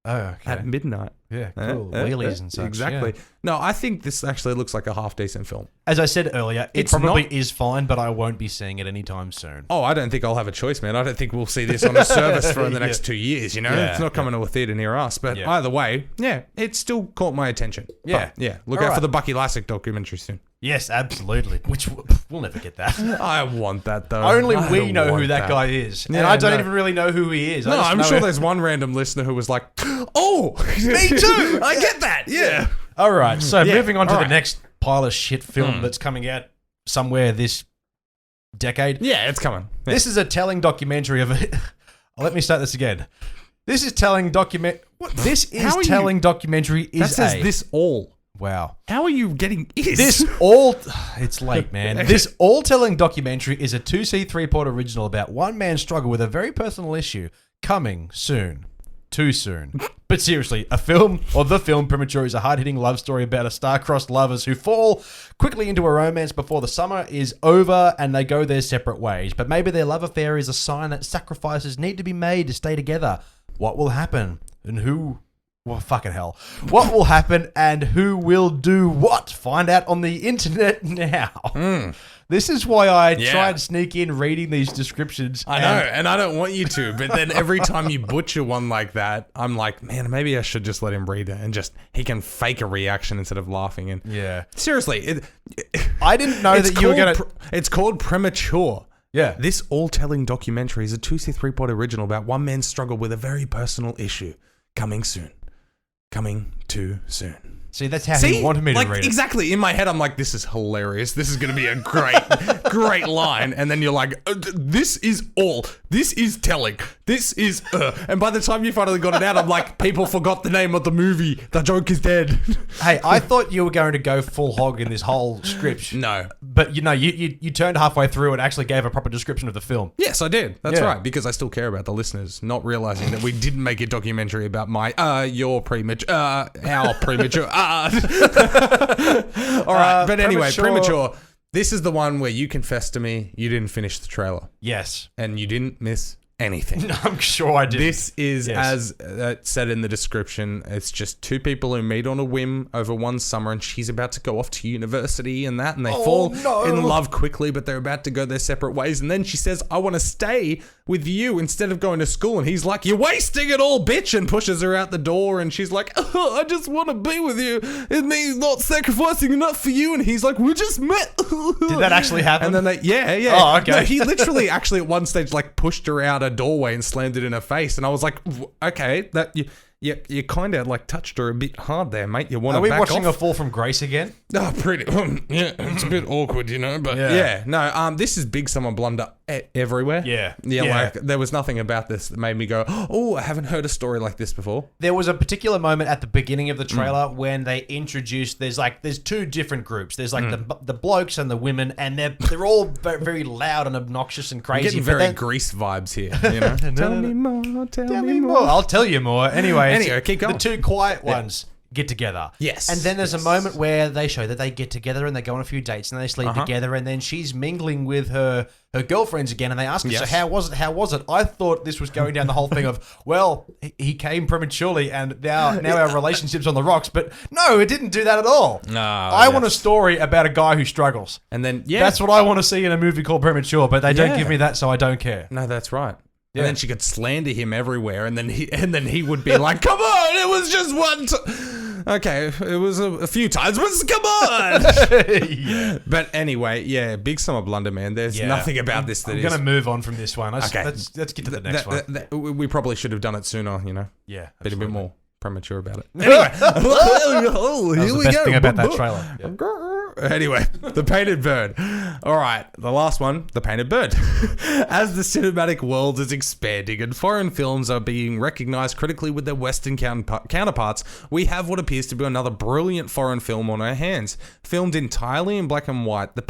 [SPEAKER 2] at midnight.
[SPEAKER 1] Yeah, cool. Wheelies and such.
[SPEAKER 2] Exactly.
[SPEAKER 1] Yeah.
[SPEAKER 2] No, I think this actually looks like a half-decent film.
[SPEAKER 1] As I said earlier, it
[SPEAKER 2] It's
[SPEAKER 1] probably
[SPEAKER 2] not-
[SPEAKER 1] is fine, but I won't be seeing it anytime soon.
[SPEAKER 2] Oh, I don't think I'll have a choice, man. I don't think we'll see this on a service for the next 2 years, you know?
[SPEAKER 1] Yeah,
[SPEAKER 2] It's not coming to a theatre near us. But
[SPEAKER 1] Yeah.
[SPEAKER 2] either way, yeah, it still caught my attention.
[SPEAKER 1] Yeah.
[SPEAKER 2] But, yeah. Look
[SPEAKER 1] All
[SPEAKER 2] out
[SPEAKER 1] right.
[SPEAKER 2] for the Bucky Lasek documentary soon.
[SPEAKER 1] Yes, absolutely. Which we'll never get that.
[SPEAKER 2] I want that, though.
[SPEAKER 1] Only
[SPEAKER 2] I
[SPEAKER 1] we
[SPEAKER 2] don't
[SPEAKER 1] know who
[SPEAKER 2] want
[SPEAKER 1] that guy is. And
[SPEAKER 2] Yeah,
[SPEAKER 1] I don't
[SPEAKER 2] no.
[SPEAKER 1] even really know who he is.
[SPEAKER 2] No, I'm sure there's one random listener who was like, oh,
[SPEAKER 1] Me too!
[SPEAKER 2] I get that. Yeah.
[SPEAKER 1] All right, so
[SPEAKER 2] Yeah,
[SPEAKER 1] moving on to
[SPEAKER 2] all
[SPEAKER 1] the
[SPEAKER 2] right.
[SPEAKER 1] next pile of shit film that's coming out somewhere this decade.
[SPEAKER 2] Yeah, it's coming. Yeah.
[SPEAKER 1] This is a telling documentary of it. Let me start this again. This is telling documentary
[SPEAKER 2] That
[SPEAKER 1] is
[SPEAKER 2] says this all.
[SPEAKER 1] Wow.
[SPEAKER 2] How are you getting is?
[SPEAKER 1] This all... It's late, man. This all-telling documentary is a 2C 3-part original about one man's struggle with a very personal issue. Coming soon. Too soon. But seriously, the film Premature is a hard-hitting love story about a star-crossed lovers who fall quickly into a romance before the summer is over and they go their separate ways. But maybe their love affair is a sign that sacrifices need to be made to stay together. What will happen? And who... Well, fucking hell. What will happen and who will do what? Find out on the internet now. This is why I try and sneak in reading these descriptions.
[SPEAKER 2] I know, and I don't want you to, but then every time you butcher one like that, I'm like, man, maybe I should just let him read it and he can fake a reaction instead of laughing. And
[SPEAKER 1] Yeah.
[SPEAKER 2] seriously,
[SPEAKER 1] I didn't know that you were going to...
[SPEAKER 2] It's called Premature.
[SPEAKER 1] Yeah.
[SPEAKER 2] This all-telling documentary is a 2C 3-part original about one man's struggle with a very personal issue. Coming soon. Coming too soon.
[SPEAKER 1] See, that's how he wanted me to read it.
[SPEAKER 2] Exactly. In my head, I'm like, this is hilarious. This is going to be a great line. And then you're like, this is all. This is telling. This is, And by the time you finally got it out, I'm like, people forgot the name of the movie. The joke is dead.
[SPEAKER 1] Hey, I thought you were going to go full hog in this whole script.
[SPEAKER 2] No.
[SPEAKER 1] But, you turned halfway through and actually gave a proper description of the film.
[SPEAKER 2] Yes, I did. That's
[SPEAKER 1] Yeah.
[SPEAKER 2] right. Because I still care about the listeners, not realizing that we didn't make a documentary about your premature, our premature. All right. But anyway, Premature. This is the one where you confessed to me you didn't finish the trailer.
[SPEAKER 1] Yes.
[SPEAKER 2] And you didn't miss anything.
[SPEAKER 1] I'm sure I did.
[SPEAKER 2] This is, as said in the description, it's just two people who meet on a whim over one summer, and she's about to go off to university and that, and they fall in love quickly, but they're about to go their separate ways. And then she says, I want to stay with you instead of going to school. And he's like, you're wasting it all, bitch, and pushes her out the door. And she's like, oh, I just want to be with you. It means not sacrificing enough for you. And he's like, we just met.
[SPEAKER 1] Did that actually happen?
[SPEAKER 2] And then they, yeah.
[SPEAKER 1] Oh, okay.
[SPEAKER 2] No, he literally actually at one stage like pushed her out a doorway and slammed it in her face, and I was like, okay, that you kind of like touched her a bit hard there, mate. You want to back off?
[SPEAKER 1] Are we watching A Fall from Grace again?
[SPEAKER 2] Oh, pretty. Yeah, it's a bit awkward, you know. But no. This is big summer blunder everywhere.
[SPEAKER 1] Yeah.
[SPEAKER 2] Like there was nothing about this that made me go, oh, I haven't heard a story like this before.
[SPEAKER 1] There was a particular moment at the beginning of the trailer when they introduced. There's two different groups. There's like the blokes and the women, and they're all very loud and obnoxious and crazy.
[SPEAKER 2] I'm getting very Grease vibes here. You know. Tell me more. Tell me more.
[SPEAKER 1] I'll tell you more. Anyway,
[SPEAKER 2] keep going.
[SPEAKER 1] The two quiet ones get together.
[SPEAKER 2] Yes.
[SPEAKER 1] And then there's a moment where they show that they get together and they go on a few dates and they sleep together, and then she's mingling with her girlfriends again, and they ask her, so how was it? I thought this was going down the whole thing of, well, he came prematurely and now our relationship's on the rocks. But no, it didn't do that at all.
[SPEAKER 2] No.
[SPEAKER 1] I want a story about a guy who struggles.
[SPEAKER 2] And then,
[SPEAKER 1] That's what I want to see in a movie called Premature, but they don't give me that, so I don't care.
[SPEAKER 2] No, that's right.
[SPEAKER 1] Yeah.
[SPEAKER 2] And then she could slander him everywhere, and then he would be like, "Come on, it was just one time. Okay, it was a few times, but come on."
[SPEAKER 1] Yeah.
[SPEAKER 2] But anyway, big summer blunder, man. There's nothing about this that
[SPEAKER 1] I'm going to move on from this one. Let's get to the next one.
[SPEAKER 2] We probably should have done it sooner, you know.
[SPEAKER 1] Yeah,
[SPEAKER 2] been a bit more premature about it. Anyway,
[SPEAKER 1] that was the best thing about that trailer. Yeah.
[SPEAKER 2] Anyway, The Painted Bird. All right, the last one, The Painted Bird. As the cinematic world is expanding and foreign films are being recognized critically with their Western counterparts, we have what appears to be another brilliant foreign film on our hands. Filmed entirely in black and white, The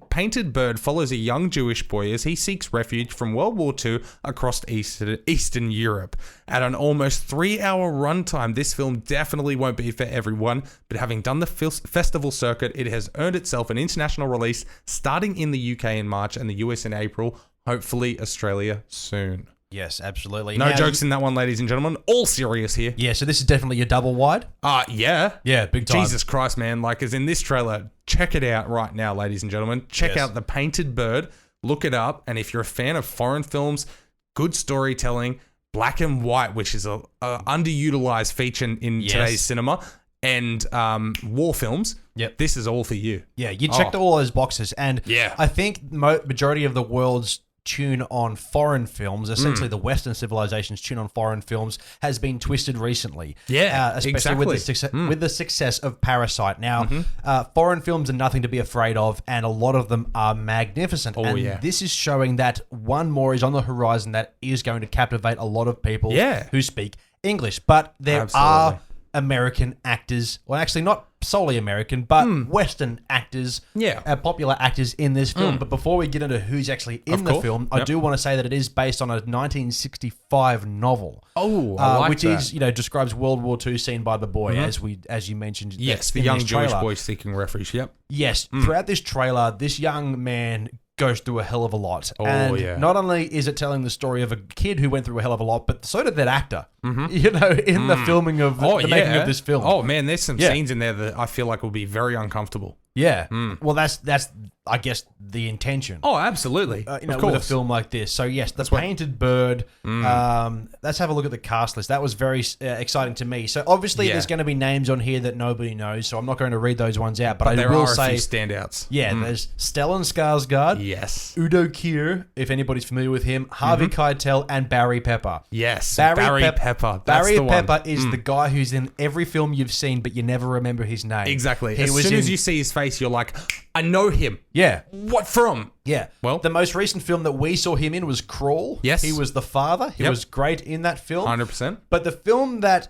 [SPEAKER 2] Painted Bird follows a young Jewish boy as he seeks refuge from World War II across Eastern Europe. At an almost 3-hour runtime, this film definitely won't be for everyone, but having done the festival circuit, it has earned itself an international release starting in the UK in March and the US in April, hopefully Australia soon.
[SPEAKER 1] Yes, absolutely.
[SPEAKER 2] No jokes in that one, ladies and gentlemen. All serious here.
[SPEAKER 1] Yeah, so this is definitely your double wide?
[SPEAKER 2] Yeah.
[SPEAKER 1] Yeah, big time.
[SPEAKER 2] Jesus Christ, man. Like, as in this trailer, check it out right now, ladies and gentlemen. Check out The Painted Bird. Look it up. And if you're a fan of foreign films, good storytelling, black and white, which is a underutilized feature in today's cinema, and war films, this is all for you.
[SPEAKER 1] Yeah, you checked all those boxes. And I think majority of the world's tune on foreign films, essentially the Western civilization's tune on foreign films, has been twisted recently.
[SPEAKER 2] Yeah,
[SPEAKER 1] especially
[SPEAKER 2] exactly.
[SPEAKER 1] with the success of Parasite. Now, foreign films are nothing to be afraid of, and a lot of them are magnificent. This is showing that one more is on the horizon that is going to captivate a lot of people who speak English. But there are American actors, well, actually not solely American, but Western actors, popular actors in this film. But before we get into who's actually in the film, I do want to say that it is based on a 1965 novel.
[SPEAKER 2] Oh, I like
[SPEAKER 1] which
[SPEAKER 2] that.
[SPEAKER 1] is, describes World War II seen by the boy, as you mentioned.
[SPEAKER 2] Yes, the young Jewish boy seeking refuge. Yep.
[SPEAKER 1] Yes, throughout this trailer, this young man goes through a hell of a lot. Not only is it telling the story of a kid who went through a hell of a lot, but so did that actor, in the filming of the making of this film.
[SPEAKER 2] Oh, man, there's some scenes in there that I feel like will be very uncomfortable.
[SPEAKER 1] Yeah. Well, that's I guess the intention.
[SPEAKER 2] Oh, absolutely.
[SPEAKER 1] Of course. With a film like this. So yes, The Painted Bird. Let's have a look at the cast list. That was very exciting to me. So obviously there's going to be names on here that nobody knows, so I'm not going to read those ones out. But I will say
[SPEAKER 2] a few standouts.
[SPEAKER 1] Yeah, there's Stellan Skarsgård.
[SPEAKER 2] Yes.
[SPEAKER 1] Udo Kier, if anybody's familiar with him. Harvey Keitel and Barry Pepper.
[SPEAKER 2] Yes. Barry Pepper. That's the one.
[SPEAKER 1] Barry Pepper is the guy who's in every film you've seen, but you never remember his name.
[SPEAKER 2] Exactly. As soon as you see his face, you're like, I know him.
[SPEAKER 1] Yeah.
[SPEAKER 2] What from?
[SPEAKER 1] Yeah.
[SPEAKER 2] Well,
[SPEAKER 1] the most recent film that we saw him in was Crawl.
[SPEAKER 2] Yes.
[SPEAKER 1] He was the father. He was great in that film.
[SPEAKER 2] 100%.
[SPEAKER 1] But the film that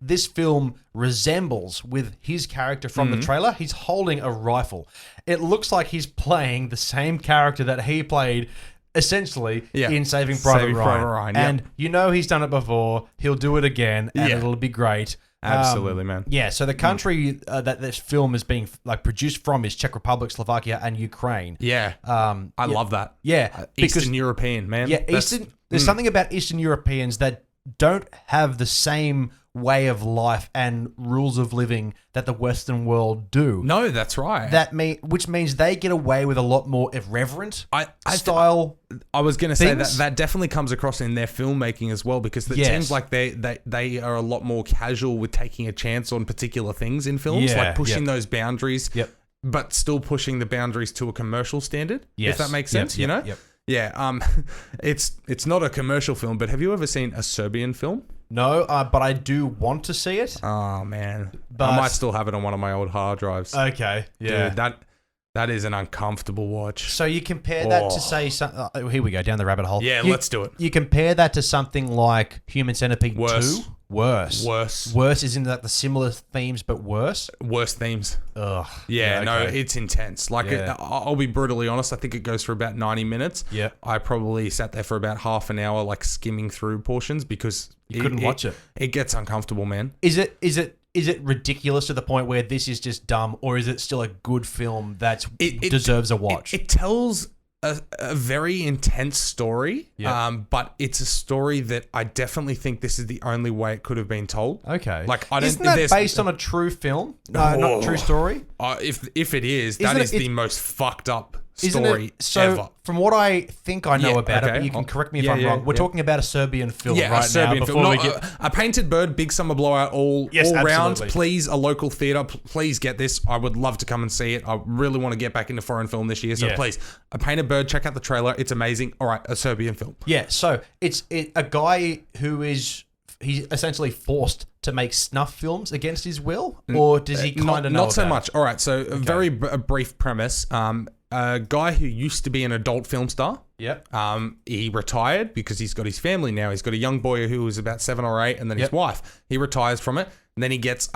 [SPEAKER 1] this film resembles with his character from the trailer, he's holding a rifle. It looks like he's playing the same character that he played essentially in Saving Private Ryan. And he's done it before. He'll do it again, and it'll be great.
[SPEAKER 2] Absolutely, man.
[SPEAKER 1] Yeah, so the country that this film is being produced from is Czech Republic, Slovakia, and Ukraine.
[SPEAKER 2] Yeah, I love that.
[SPEAKER 1] Yeah,
[SPEAKER 2] Eastern European, man.
[SPEAKER 1] Yeah, there's something about Eastern Europeans that don't have the same way of life and rules of living that the Western world do.
[SPEAKER 2] No, that's right.
[SPEAKER 1] Which means they get away with a lot more irreverent style.
[SPEAKER 2] I was going to say that definitely comes across in their filmmaking as well, because it seems like they are a lot more casual with taking a chance on particular things in films, like pushing those boundaries, but still pushing the boundaries to a commercial standard. If that makes sense, you know. Yeah. It's not a commercial film, but have you ever seen a Serbian film?
[SPEAKER 1] No, but I do want to see it.
[SPEAKER 2] Oh, man. I might still have it on one of my old hard drives.
[SPEAKER 1] Okay, yeah.
[SPEAKER 2] Dude, that is an uncomfortable watch.
[SPEAKER 1] So you compare that to, say, here we go, down the rabbit hole.
[SPEAKER 2] Yeah, let's do it.
[SPEAKER 1] You compare that to something like Human Centipede 2? Worse. Worse is in the similar themes, but worse?
[SPEAKER 2] Worse themes.
[SPEAKER 1] Ugh.
[SPEAKER 2] Yeah, no, it's intense. Like, I'll be brutally honest, I think it goes for about 90 minutes.
[SPEAKER 1] Yeah.
[SPEAKER 2] I probably sat there for about half an hour, like, skimming through portions because...
[SPEAKER 1] You couldn't watch it.
[SPEAKER 2] It gets uncomfortable, man.
[SPEAKER 1] Is it ridiculous to the point where this is just dumb, or is it still a good film that deserves a watch?
[SPEAKER 2] It tells a very intense story, but it's a story that I definitely think this is the only way it could have been told.
[SPEAKER 1] Okay.
[SPEAKER 2] Like,
[SPEAKER 1] isn't that based on a true film? Not a true story?
[SPEAKER 2] If it is, that is the most fucked up story ever.
[SPEAKER 1] From what I think I know about it, but you can correct me if I'm wrong. We're talking about a Serbian film right now.
[SPEAKER 2] A Painted Bird, big summer blowout all round. Please, a local theatre, please get this. I would love to come and see it. I really want to get back into foreign film this year, so please, A Painted Bird, check out the trailer. It's amazing. All right, a Serbian film.
[SPEAKER 1] Yeah, so it's a guy who is... He's essentially forced to make snuff films against his will, or does he kind of know?
[SPEAKER 2] Not so much. All right, so a very brief premise. A guy who used to be an adult film star.
[SPEAKER 1] Yep.
[SPEAKER 2] He retired because he's got his family now. He's got a young boy who was about 7 or 8, and then his wife. He retires from it. And then he gets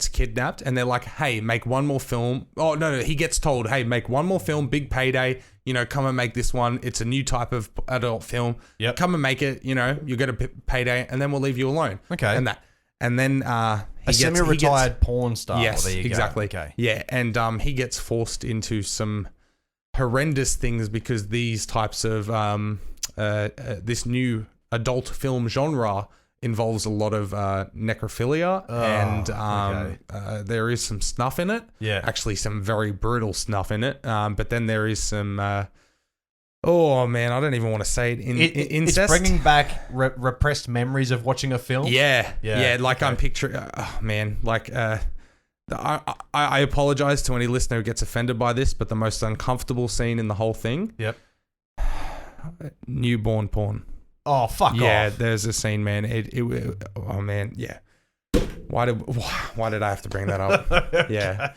[SPEAKER 2] kidnapped, and they're like, hey, make one more film. Oh, no, he gets told, hey, make one more film, big payday, come and make this one. It's a new type of adult film.
[SPEAKER 1] Yep.
[SPEAKER 2] Come and make it, you'll get a payday, and then we'll leave you alone.
[SPEAKER 1] Okay.
[SPEAKER 2] And then
[SPEAKER 1] a semi-retired porn star.
[SPEAKER 2] Yes,
[SPEAKER 1] there you
[SPEAKER 2] exactly.
[SPEAKER 1] Go. Okay.
[SPEAKER 2] Yeah, and he gets forced into some horrendous things because these types of this new adult film genre involves a lot of necrophilia, and there is some snuff in it.
[SPEAKER 1] Yeah.
[SPEAKER 2] Actually, some very brutal snuff in it. But then there is some... oh, man, I don't even want to say it. Incest.
[SPEAKER 1] It's bringing back repressed memories of watching a film.
[SPEAKER 2] Yeah. Like, I'm picturing... oh, man, like... I apologize to any listener who gets offended by this, but the most uncomfortable scene in the whole thing...
[SPEAKER 1] Yep.
[SPEAKER 2] Newborn porn.
[SPEAKER 1] Oh, fuck off.
[SPEAKER 2] Yeah, there's a scene, man. Oh, man, yeah. Why did I have to bring that up? Yeah.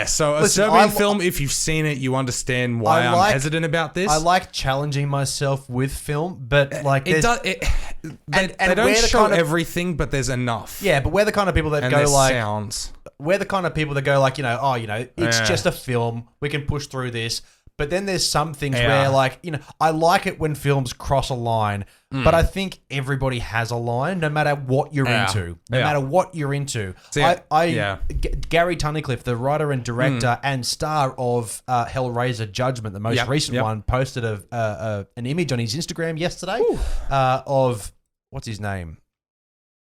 [SPEAKER 2] So a Serbian film, if you've seen it, you understand why I'm hesitant about this.
[SPEAKER 1] I like challenging myself with film, but like
[SPEAKER 2] they don't show everything, but there's enough.
[SPEAKER 1] Yeah, but we're the kind of people that go like
[SPEAKER 2] sounds.
[SPEAKER 1] We're the kind of people that go like, it's just a film. We can push through this. But then there's some things where, like, I like it when films cross a line, but I think everybody has a line, no matter what you're into. No matter what you're into. Gary Tunnicliffe, the writer and director and star of Hellraiser Judgment, the most recent one, posted an image on his Instagram yesterday of, what's his name?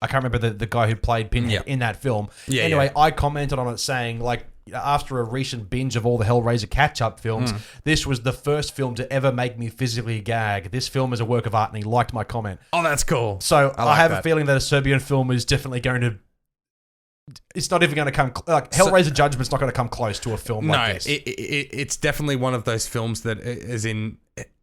[SPEAKER 1] I can't remember the guy who played Pinhead in that film. I commented on it saying, like, after a recent binge of all the Hellraiser catch-up films, this was the first film to ever make me physically gag. This film is a work of art, and he liked my comment.
[SPEAKER 2] Oh, that's cool.
[SPEAKER 1] So I have a feeling that a Serbian film is definitely going to... It's not even going to come... Like, Hellraiser Judgment's not going to come close to a film like this.
[SPEAKER 2] It's definitely one of those films that is in...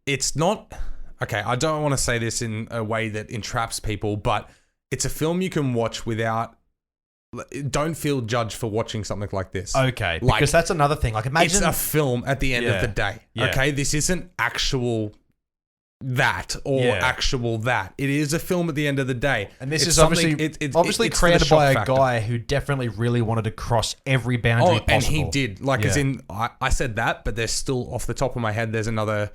[SPEAKER 2] It's not... Okay, I don't want to say this in a way that entraps people, but it's a film you can watch without... Don't feel judged for watching something like this.
[SPEAKER 1] Okay, because that's another thing. Like, imagine...
[SPEAKER 2] It's a film at the end of the day. Yeah. Okay, this isn't actual that or actual that. It is a film at the end of the day.
[SPEAKER 1] And this is obviously created by a guy who definitely really wanted to cross every boundary possible.
[SPEAKER 2] And he did. Like, as in, I said that, but there's still, off the top of my head, there's another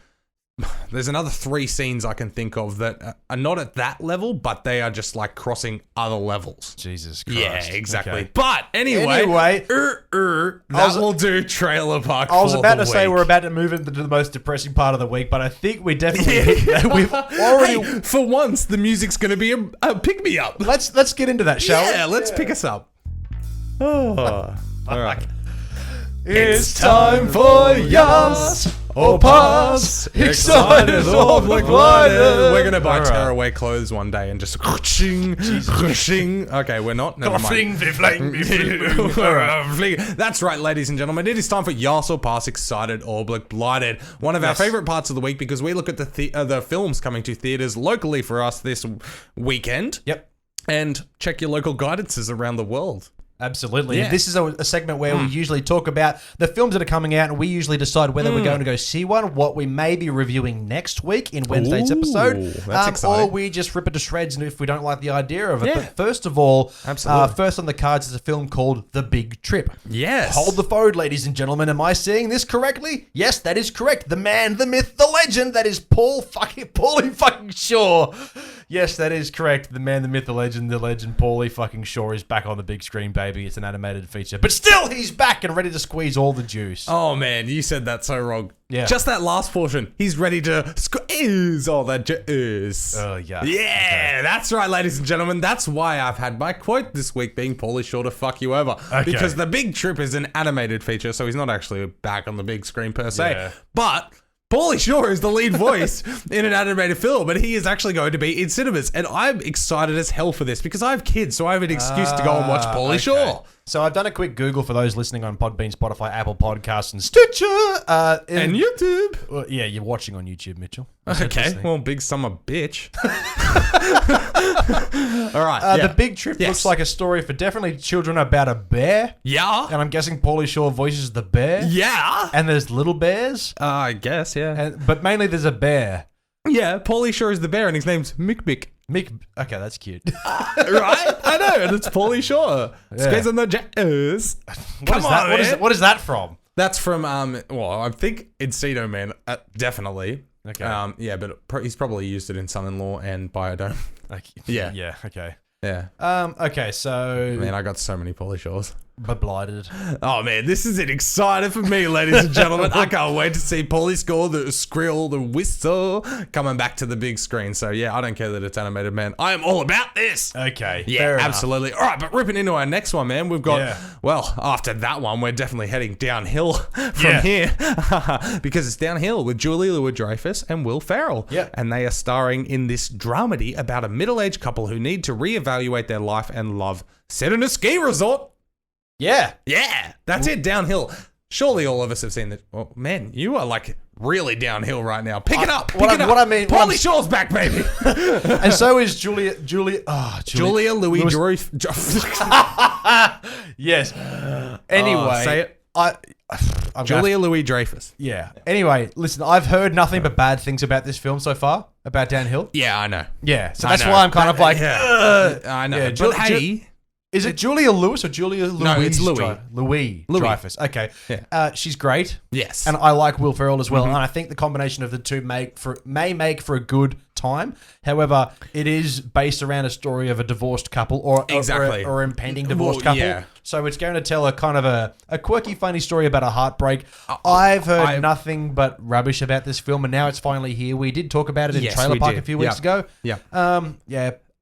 [SPEAKER 2] 3 scenes I can think of that are not at that level, but they are just like crossing other levels.
[SPEAKER 1] Jesus Christ.
[SPEAKER 2] Yeah, exactly. Okay. But anyway, that will do Trailer Park.
[SPEAKER 1] I was about to say we're about to move into the most depressing part of the week, but I think we definitely we've already.
[SPEAKER 2] Hey, for once, the music's going to be a pick me up.
[SPEAKER 1] Let's get into that, shall we?
[SPEAKER 2] Yeah, let's pick us up. Oh, all right.
[SPEAKER 1] It's time for Yas or Pass. Excited or blinded.
[SPEAKER 2] We're going to buy tearaway clothes one day and just... Okay, we're not. Never mind. That's right, ladies and gentlemen. It is time for Yas or Pass, Excited or Blinded. One of our favorite parts of the week because we look at the films coming to theaters locally for us this weekend.
[SPEAKER 1] Yep.
[SPEAKER 2] And check your local guidances around the world.
[SPEAKER 1] Absolutely. Yeah. This is a segment where we usually talk about the films that are coming out, and we usually decide whether we're going to go see one, what we may be reviewing next week in Wednesday's episode,
[SPEAKER 2] that's exciting.
[SPEAKER 1] or we just rip it to shreds if we don't like the idea of it. But first of all, first on the cards is a film called The Big Trip.
[SPEAKER 2] Yes.
[SPEAKER 1] Hold the phone, ladies and gentlemen. Am I saying this correctly? Yes, that is correct. The man, the myth, the legend, that is Paulie fucking Shaw. Yes, that is correct. The man, the myth, the legend, Paulie fucking Shaw is back on the big screen, baby. It's an animated feature. But still, he's back and ready to squeeze all the juice.
[SPEAKER 2] Oh, man, you said that so wrong.
[SPEAKER 1] Yeah.
[SPEAKER 2] Just that last portion. He's ready to squeeze all that juice.
[SPEAKER 1] Oh, yeah.
[SPEAKER 2] Yeah, that's right, ladies and gentlemen. That's why I've had my quote this week being Paulie Shaw to fuck you over. Okay. Because The Big Trip is an animated feature, so he's not actually back on the big screen per se. Yeah. But... Paulie Shaw is the lead voice in an animated film, and he is actually going to be in cinemas. And I'm excited as hell for this because I have kids, so I have an excuse to go and watch Paulie Shaw.
[SPEAKER 1] So I've done a quick Google for those listening on Podbean, Spotify, Apple Podcasts, and Stitcher.
[SPEAKER 2] And YouTube.
[SPEAKER 1] Well, yeah, you're watching on YouTube, Mitchell.
[SPEAKER 2] Okay, well, big summer bitch. All right.
[SPEAKER 1] The Big Trip looks like a story for definitely children about a bear.
[SPEAKER 2] Yeah.
[SPEAKER 1] And I'm guessing Paulie Shaw voices the bear.
[SPEAKER 2] Yeah.
[SPEAKER 1] And there's little bears.
[SPEAKER 2] I guess, yeah.
[SPEAKER 1] But mainly there's a bear.
[SPEAKER 2] Yeah, Paulie Shaw is the bear, and his name's Mick.
[SPEAKER 1] Mick, okay, that's cute.
[SPEAKER 2] Right? I know, and it's Paulie Shaw. Squeeze on the jazz.
[SPEAKER 1] What is that from?
[SPEAKER 2] That's from, I think Encino Man, definitely.
[SPEAKER 1] Okay.
[SPEAKER 2] Yeah, but he's probably used it in Son-in-Law and Biodome.
[SPEAKER 1] Yeah, okay.
[SPEAKER 2] Yeah.
[SPEAKER 1] Okay, so...
[SPEAKER 2] Man, I got so many Paulie Shaws.
[SPEAKER 1] Blighted.
[SPEAKER 2] Oh man, this is exciting for me, ladies and gentlemen. I can't wait to see Paulie score the Skrill, the whistle coming back to the big screen. So yeah, I don't care that it's animated, man. I am all about this.
[SPEAKER 1] Okay.
[SPEAKER 2] Yeah, absolutely. All right, but ripping into our next one, man, we've got, well, after that one, we're definitely heading downhill from here because it's downhill with Julia Louis-Dreyfus and Will Ferrell.
[SPEAKER 1] Yeah.
[SPEAKER 2] And they are starring in this dramedy about a middle-aged couple who need to reevaluate their life and love set in a ski resort.
[SPEAKER 1] Yeah.
[SPEAKER 2] Yeah, that's it, downhill. Surely all of us have seen that. Oh, man, you are like really downhill right now. Pick it up.
[SPEAKER 1] What I mean,
[SPEAKER 2] Paulie Shaw's back, baby.
[SPEAKER 1] And so is Julia
[SPEAKER 2] Louis-Dreyfus.
[SPEAKER 1] Yes. Anyway.
[SPEAKER 2] Say it. Julia Louis-Dreyfus.
[SPEAKER 1] Yeah. Anyway, listen, I've heard nothing but bad things about this film so far, about Downhill.
[SPEAKER 2] Yeah, I know.
[SPEAKER 1] Yeah, so that's why I'm kind of like...
[SPEAKER 2] I know.
[SPEAKER 1] Yeah,
[SPEAKER 2] but hey...
[SPEAKER 1] Is it Julia Lewis or Julia Louis?
[SPEAKER 2] No, it's Louis.
[SPEAKER 1] Louis Dreyfus. Okay.
[SPEAKER 2] Yeah.
[SPEAKER 1] She's great.
[SPEAKER 2] Yes.
[SPEAKER 1] And I like Will Ferrell as well. And I think the combination of the two may make for a good time. However, it is based around a story of a divorced couple or impending divorced couple. Yeah. So it's going to tell a kind of a quirky, funny story about a heartbreak. I've heard nothing but rubbish about this film, and now it's finally here. We did talk about it in Trailer Park a few weeks ago.
[SPEAKER 2] Yeah.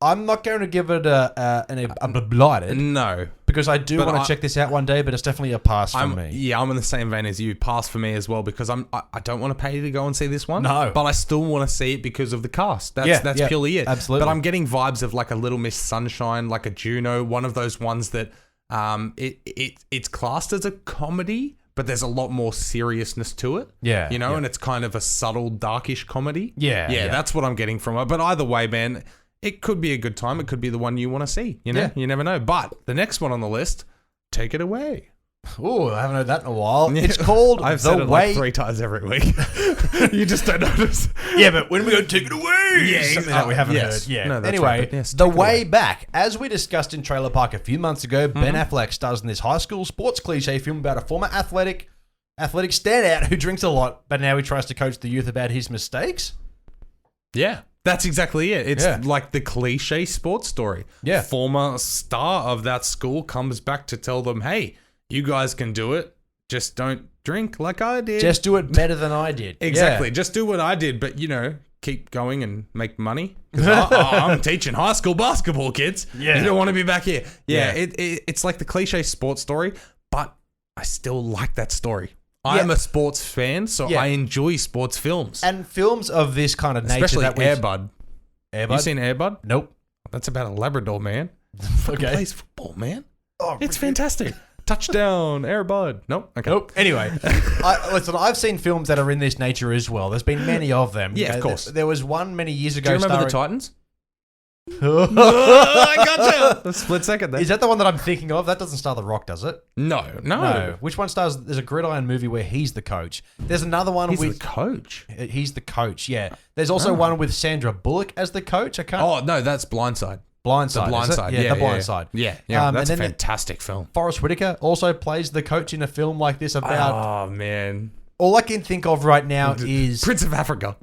[SPEAKER 1] I'm not going to give it a blighted.
[SPEAKER 2] No.
[SPEAKER 1] Because I do want to check this out one day, but it's definitely a pass for me.
[SPEAKER 2] Yeah, I'm in the same vein as you. Pass for me as well, because I don't want to pay to go and see this one.
[SPEAKER 1] No.
[SPEAKER 2] But I still want to see it because of the cast. That's purely it.
[SPEAKER 1] Absolutely.
[SPEAKER 2] But I'm getting vibes of like a Little Miss Sunshine, like a Juno, one of those ones that it's classed as a comedy, but there's a lot more seriousness to it.
[SPEAKER 1] Yeah.
[SPEAKER 2] You know, and it's kind of a subtle, darkish comedy.
[SPEAKER 1] Yeah.
[SPEAKER 2] That's what I'm getting from it. But either way, man, it could be a good time. It could be the one you want to see. You know, you never know. But the next one on the list, take it away.
[SPEAKER 1] Oh, I haven't heard that in a while. It's called
[SPEAKER 2] I've said it like 3 times every week. You just don't notice.
[SPEAKER 1] Yeah, but when we go take it away, something that we haven't heard. Yeah. No, anyway, The Way Back. As we discussed in Trailer Park a few months ago, Ben Affleck stars in this high school sports cliche film about a former athletic standout who drinks a lot, but now he tries to coach the youth about his mistakes.
[SPEAKER 2] Yeah. That's exactly it. It's like the cliche sports story.
[SPEAKER 1] Yeah.
[SPEAKER 2] Former star of that school comes back to tell them, hey, you guys can do it. Just don't drink like I did.
[SPEAKER 1] Just do it better than I did.
[SPEAKER 2] Exactly. Just do what I did, but, keep going and make money. I'm teaching high school basketball, kids. Yeah. You don't want to be back here. Yeah. It's like the cliche sports story, but I still like that story. I'm a sports fan, so I enjoy sports films.
[SPEAKER 1] And films of this kind of nature.
[SPEAKER 2] Especially Air Bud.
[SPEAKER 1] Air Bud?
[SPEAKER 2] You seen Air Bud?
[SPEAKER 1] Nope.
[SPEAKER 2] That's about a Labrador, man.
[SPEAKER 1] Okay.
[SPEAKER 2] Plays football, man. Oh, it's fantastic. Touchdown, Air Bud. Nope. Okay.
[SPEAKER 1] Nope. Anyway, listen, I've seen films that are in this nature as well. There's been many of them.
[SPEAKER 2] Yeah, of course.
[SPEAKER 1] There was one many years ago.
[SPEAKER 2] Do you remember the Titans? I gotcha. A split second there.
[SPEAKER 1] Is that the one that I'm thinking of? That doesn't star The Rock, does it?
[SPEAKER 2] No.
[SPEAKER 1] Which one stars? There's a Gridiron movie where he's the coach. There's another one
[SPEAKER 2] with the coach.
[SPEAKER 1] He's the coach. Yeah. There's also one with Sandra Bullock as the coach. I can't.
[SPEAKER 2] Oh no, that's Blindside.
[SPEAKER 1] The Blind Side.
[SPEAKER 2] Yeah,
[SPEAKER 1] The Blind Side.
[SPEAKER 2] Yeah. That's a fantastic film.
[SPEAKER 1] Forrest Whitaker also plays the coach in a film like this about.
[SPEAKER 2] Oh man.
[SPEAKER 1] All I can think of right now is
[SPEAKER 2] Prince of Africa.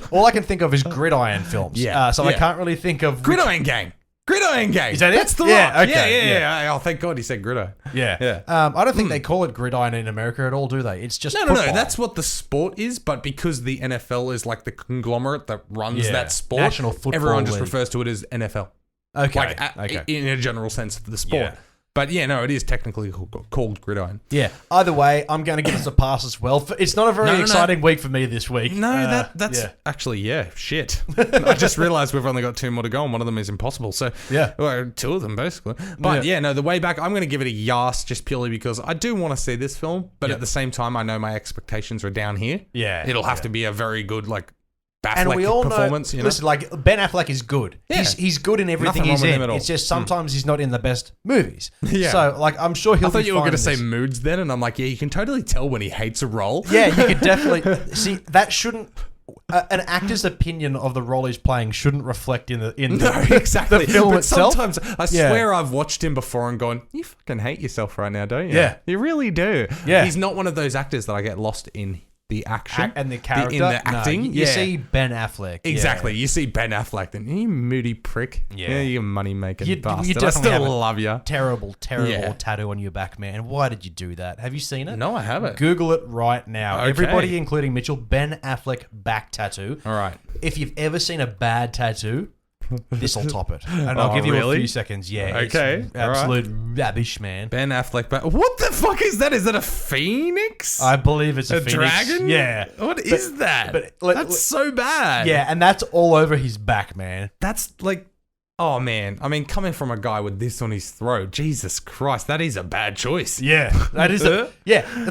[SPEAKER 1] All I can think of is Gridiron films. Yeah. I can't really think of
[SPEAKER 2] Gridiron Gang. Gridiron Gang.
[SPEAKER 1] Is that it?
[SPEAKER 2] That's the one.
[SPEAKER 1] Okay.
[SPEAKER 2] Yeah. Oh, thank God he said Gridiron.
[SPEAKER 1] Yeah. I don't think they call it Gridiron in America at all, do they? It's just
[SPEAKER 2] No. That's what the sport is, but because the NFL is like the conglomerate that runs that sport,
[SPEAKER 1] National Football
[SPEAKER 2] everyone just
[SPEAKER 1] League.
[SPEAKER 2] refers to it as NFL.
[SPEAKER 1] Okay.
[SPEAKER 2] In a general sense of the sport. Yeah. But it is technically called Gridiron.
[SPEAKER 1] Yeah. Either way, I'm going to give us a pass as well. It's not a very exciting week for me this week.
[SPEAKER 2] No, that's actually, shit. I just realized we've only got 2 more to go and one of them is impossible. So, well, 2 of them basically. But The Way Back, I'm going to give it a yas just purely because I do want to see this film, but at the same time, I know my expectations are down here.
[SPEAKER 1] Yeah.
[SPEAKER 2] It'll have to be a very good, Affleck
[SPEAKER 1] and we all
[SPEAKER 2] performance,
[SPEAKER 1] know, listen, Ben Affleck is good. Yeah. He's good in everything he's in. It's just sometimes he's not in the best movies. Yeah. So, I'm sure he'll be fine.
[SPEAKER 2] I thought you were going to say moods then, and I'm like, you can totally tell when he hates a role.
[SPEAKER 1] Yeah, you can definitely... See, that shouldn't... an actor's opinion of the role he's playing shouldn't reflect in the
[SPEAKER 2] exactly.
[SPEAKER 1] the film
[SPEAKER 2] but
[SPEAKER 1] itself.
[SPEAKER 2] Sometimes I swear I've watched him before and gone, you fucking hate yourself right now, don't you?
[SPEAKER 1] Yeah.
[SPEAKER 2] You really do.
[SPEAKER 1] Yeah.
[SPEAKER 2] He's not one of those actors that I get lost in the action
[SPEAKER 1] and the character
[SPEAKER 2] in the acting.
[SPEAKER 1] You see Ben Affleck.
[SPEAKER 2] Exactly. You see Ben Affleck, then you moody prick.
[SPEAKER 1] Yeah.
[SPEAKER 2] You money making bastard.
[SPEAKER 1] You definitely
[SPEAKER 2] I still love you.
[SPEAKER 1] Terrible tattoo on your back, man. Why did you do that? Have you seen it?
[SPEAKER 2] No, I haven't.
[SPEAKER 1] Google it right now.
[SPEAKER 2] Okay.
[SPEAKER 1] Everybody, including Mitchell, Ben Affleck back tattoo.
[SPEAKER 2] All right.
[SPEAKER 1] If you've ever seen a bad tattoo, this will top it. And I'll give you a few seconds. Yeah.
[SPEAKER 2] Okay.
[SPEAKER 1] It's absolute rubbish, man.
[SPEAKER 2] Ben Affleck. What the fuck is that? Is that a phoenix?
[SPEAKER 1] I believe it's a phoenix.
[SPEAKER 2] Dragon?
[SPEAKER 1] Yeah.
[SPEAKER 2] What is that? That's so bad.
[SPEAKER 1] Yeah, and that's all over his back, man.
[SPEAKER 2] That's like... Oh, man. I mean, coming from a guy with this on his throat, Jesus Christ, that is a bad choice.
[SPEAKER 1] Yeah, that is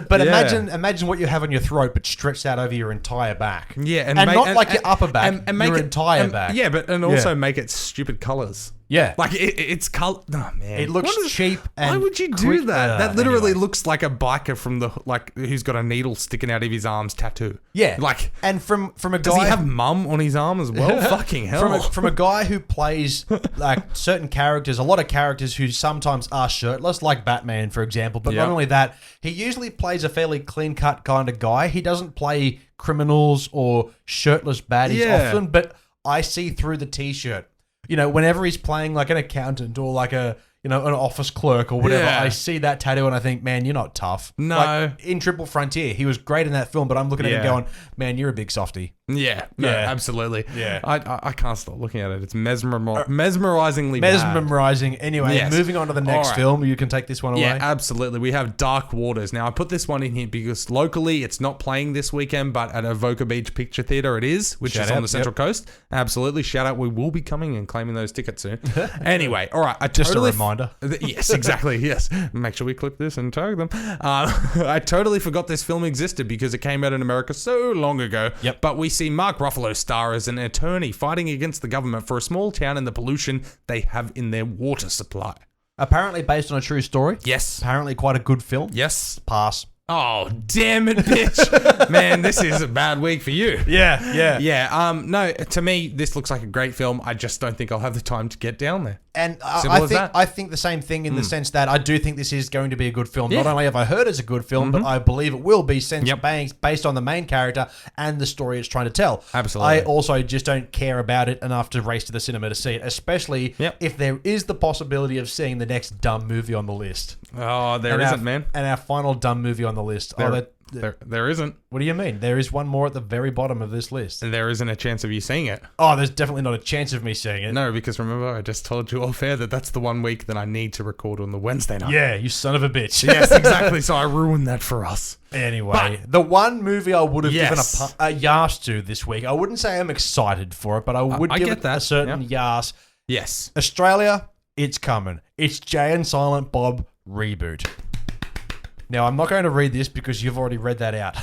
[SPEAKER 1] but imagine what you have on your throat, but stretched out over your entire back.
[SPEAKER 2] Yeah,
[SPEAKER 1] and not like your upper back, and your entire back.
[SPEAKER 2] Yeah, but also make it stupid colors.
[SPEAKER 1] Yeah,
[SPEAKER 2] like it's color. Oh man,
[SPEAKER 1] it looks cheap. And
[SPEAKER 2] why would you do that? That literally looks like a biker from the who's got a needle sticking out of his arms tattoo.
[SPEAKER 1] Yeah,
[SPEAKER 2] like
[SPEAKER 1] and from a guy.
[SPEAKER 2] Does he have mum on his arm as well? Fucking hell!
[SPEAKER 1] From a guy who plays like certain characters, a lot of characters who sometimes are shirtless, like Batman, for example. But not only that, he usually plays a fairly clean cut kind of guy. He doesn't play criminals or shirtless baddies often, but I see through the t-shirt. You know, whenever he's playing like an accountant or like an office clerk or whatever, I see that tattoo and I think, man, you're not tough.
[SPEAKER 2] No.
[SPEAKER 1] Like, in Triple Frontier, he was great in that film, but I'm looking at him going, man, you're a big softy.
[SPEAKER 2] Yeah. No, absolutely.
[SPEAKER 1] Yeah.
[SPEAKER 2] I can't stop looking at it. It's mesmerizingly
[SPEAKER 1] mesmerizing. Anyway, moving on to the next film. You can take this one away.
[SPEAKER 2] Yeah, absolutely. We have Dark Waters. Now, I put this one in here because locally it's not playing this weekend, but at Avoca Beach Picture Theatre it is, which is on the Central Coast. Absolutely. Shout out. We will be coming and claiming those tickets soon. Anyway, all right.
[SPEAKER 1] Just a reminder.
[SPEAKER 2] Yes, exactly. Yes. Make sure we clip this and tag them. I totally forgot this film existed because it came out in America so long ago.
[SPEAKER 1] Yep.
[SPEAKER 2] But we see Mark Ruffalo star as an attorney fighting against the government for a small town and the pollution they have in their water supply.
[SPEAKER 1] Apparently based on a true story.
[SPEAKER 2] Yes.
[SPEAKER 1] Apparently quite a good film.
[SPEAKER 2] Yes.
[SPEAKER 1] Pass.
[SPEAKER 2] Oh, damn it, bitch. Man, this is a bad week for you.
[SPEAKER 1] Yeah.
[SPEAKER 2] No, to me, this looks like a great film. I just don't think I'll have the time to get down there.
[SPEAKER 1] And I think the same thing in the sense that I do think this is going to be a good film. Not only have I heard it's a good film, but I believe it will be based on the main character and the story it's trying to tell.
[SPEAKER 2] Absolutely.
[SPEAKER 1] I also just don't care about it enough to race to the cinema to see it, especially if there is the possibility of seeing the next dumb movie on the list.
[SPEAKER 2] Oh, there isn't, man.
[SPEAKER 1] And our final dumb movie on the list.
[SPEAKER 2] There isn't.
[SPEAKER 1] What do you mean? There is one more at the very bottom of this list.
[SPEAKER 2] And there isn't a chance of you seeing it.
[SPEAKER 1] Oh, there's definitely not a chance of me seeing it.
[SPEAKER 2] No, because remember, I just told you off air that that's the one week that I need to record on the Wednesday night.
[SPEAKER 1] Yeah, you son of a bitch.
[SPEAKER 2] Yes, exactly. So I ruined that for us.
[SPEAKER 1] Anyway, the one movie I would have given a yas to this week, I wouldn't say I'm excited for it, but I would give it a certain yas.
[SPEAKER 2] Yes.
[SPEAKER 1] Australia, it's coming. It's Jay and Silent Bob reboot. Now, I'm not going to read this because you've already read that out.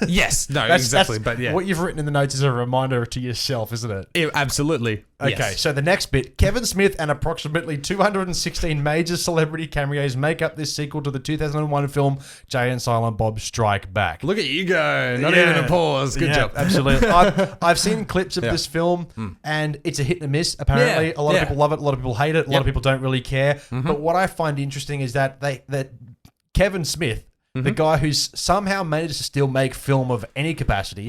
[SPEAKER 2] Yes, no, exactly. But yeah.
[SPEAKER 1] What you've written in the notes is a reminder to yourself, isn't it?
[SPEAKER 2] Absolutely.
[SPEAKER 1] Okay, so the next bit. Kevin Smith and approximately 216 major celebrity cameos make up this sequel to the 2001 film Jay and Silent Bob Strike Back.
[SPEAKER 2] Look at you go. Not even a pause. Good job.
[SPEAKER 1] Absolutely. I've seen clips of this film and it's a hit and a miss, apparently. A lot of people love it. A lot of people hate it. A lot of people don't really care. But what I find interesting is that Kevin Smith, the guy who's somehow managed to still make film of any capacity,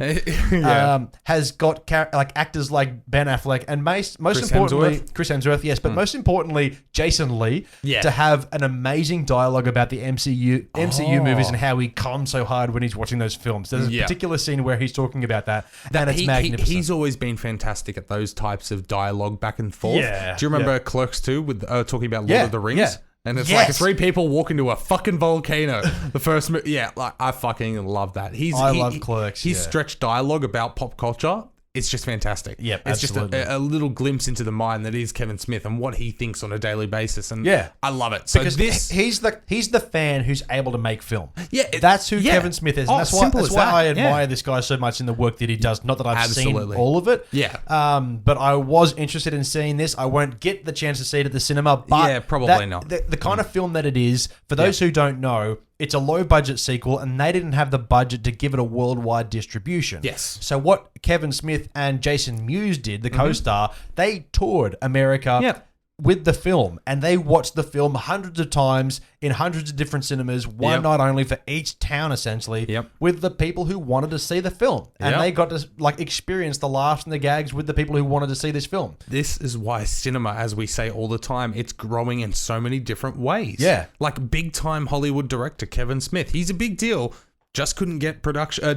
[SPEAKER 1] has got actors like Ben Affleck and most importantly Chris Hemsworth, yes, but most importantly Jason Lee, to have an amazing dialogue about the MCU movies and how he comes so hard when he's watching those films. There's a particular scene where he's talking about that, and it's magnificent.
[SPEAKER 2] He's always been fantastic at those types of dialogue back and forth.
[SPEAKER 1] Yeah.
[SPEAKER 2] Do you remember Clerks 2 with talking about Lord of the Rings? Yeah. And it's like three people walk into a fucking volcano. The first I fucking love that.
[SPEAKER 1] I love Clerks.
[SPEAKER 2] His stretched dialogue about pop culture. It's just fantastic.
[SPEAKER 1] Yep,
[SPEAKER 2] it's
[SPEAKER 1] absolutely.
[SPEAKER 2] just a little glimpse into the mind that is Kevin Smith and what he thinks on a daily basis. And I love it. So
[SPEAKER 1] because he's the fan who's able to make film.
[SPEAKER 2] Yeah,
[SPEAKER 1] that's who Kevin Smith is. And that's why I admire this guy so much in the work that he does. Not that I've seen all of it.
[SPEAKER 2] Yeah.
[SPEAKER 1] But I was interested in seeing this. I won't get the chance to see it at the cinema. But
[SPEAKER 2] probably not.
[SPEAKER 1] The kind of film that it is, for those who don't know, it's a low-budget sequel, and they didn't have the budget to give it a worldwide distribution.
[SPEAKER 2] Yes.
[SPEAKER 1] So what Kevin Smith and Jason Mewes did, the co-star, they toured America with the film, and they watched the film hundreds of times in hundreds of different cinemas, one night only for each town, essentially, with the people who wanted to see the film. And they got to experience the laughs and the gags with the people who wanted to see this film.
[SPEAKER 2] This is why cinema, as we say all the time, it's growing in so many different ways.
[SPEAKER 1] Yeah.
[SPEAKER 2] Like big-time Hollywood director Kevin Smith. He's a big deal. Just couldn't get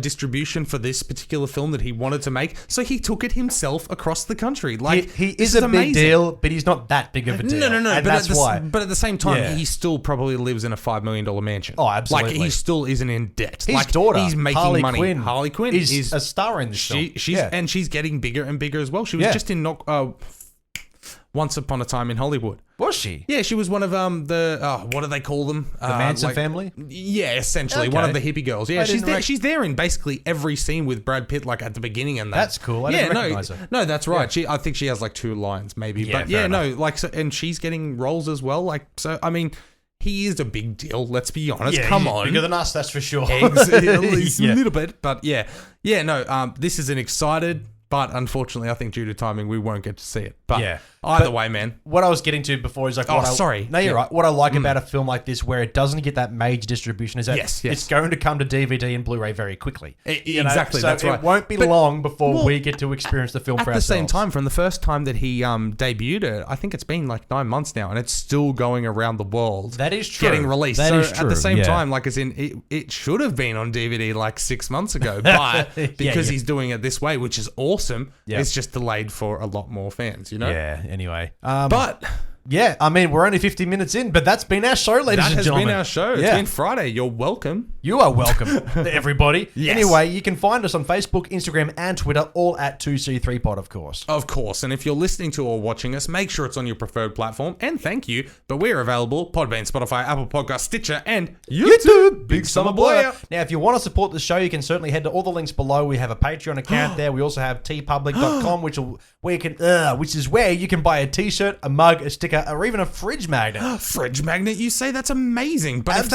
[SPEAKER 2] distribution for this particular film that he wanted to make, so he took it himself across the country. Like
[SPEAKER 1] he is a big deal, but he's not that big of a deal.
[SPEAKER 2] No.
[SPEAKER 1] And that's why.
[SPEAKER 2] But at the same time, he still probably lives in a $5 million mansion.
[SPEAKER 1] Oh, absolutely.
[SPEAKER 2] Like he still isn't in debt.
[SPEAKER 1] His daughter,
[SPEAKER 2] he's making
[SPEAKER 1] Harley
[SPEAKER 2] money.
[SPEAKER 1] Quinn,
[SPEAKER 2] Harley Quinn
[SPEAKER 1] is a star in this film.
[SPEAKER 2] And she's getting bigger and bigger as well. She was just in Once Upon a Time in Hollywood.
[SPEAKER 1] Was she?
[SPEAKER 2] Yeah, she was one of the what do they call them?
[SPEAKER 1] The Manson family?
[SPEAKER 2] Yeah, essentially. Okay. One of the hippie girls. Yeah, she's there in basically every scene with Brad Pitt, like at the beginning and that.
[SPEAKER 1] That's cool. I didn't recognize her.
[SPEAKER 2] No, that's right. I think she has like 2 lines maybe.
[SPEAKER 1] Yeah,
[SPEAKER 2] but yeah, enough. And she's getting roles as well. Like, so I mean, he is a big deal, let's be honest.
[SPEAKER 1] Yeah,
[SPEAKER 2] come on.
[SPEAKER 1] Bigger than us, that's for sure.
[SPEAKER 2] A little bit, but yeah. Yeah, no, this is an excited, but unfortunately, I think due to timing, we won't get to see it. But either way, man.
[SPEAKER 1] What I was getting to before is like...
[SPEAKER 2] sorry.
[SPEAKER 1] No, you're right. What I like about a film like this where it doesn't get that major distribution is that it's going to come to DVD and Blu-ray very quickly.
[SPEAKER 2] Exactly,
[SPEAKER 1] so
[SPEAKER 2] that's right.
[SPEAKER 1] It won't be long before we get to experience the film for ourselves.
[SPEAKER 2] At the same time, from the first time that he debuted it, I think it's been like 9 months now, and it's still going around the world.
[SPEAKER 1] That is true.
[SPEAKER 2] Getting released.
[SPEAKER 1] That is true.
[SPEAKER 2] At the same time, like as in, it should have been on DVD like 6 months ago, but because he's doing it this way, which is awesome, it's just delayed for a lot more fans, you know?
[SPEAKER 1] Yeah, anyway.
[SPEAKER 2] But...
[SPEAKER 1] yeah, I mean, we're only 50 minutes in, but that's been our show, ladies and gentlemen.
[SPEAKER 2] That has been our show. It's been Friday. You're welcome.
[SPEAKER 1] You are welcome, everybody. Yes. Anyway, you can find us on Facebook, Instagram, and Twitter, all at 2C3Pod, of course.
[SPEAKER 2] Of course. And if you're listening to or watching us, make sure it's on your preferred platform. And thank you. But we're available, Podbean, Spotify, Apple Podcasts, Stitcher, and YouTube. Big Summer Boy.
[SPEAKER 1] Now, if you want to support the show, you can certainly head to all the links below. We have a Patreon account there. We also have tpublic.com, which is where you can buy a t-shirt, a mug, a sticker, or even a fridge magnet.
[SPEAKER 2] Fridge magnet, you say? That's amazing. But if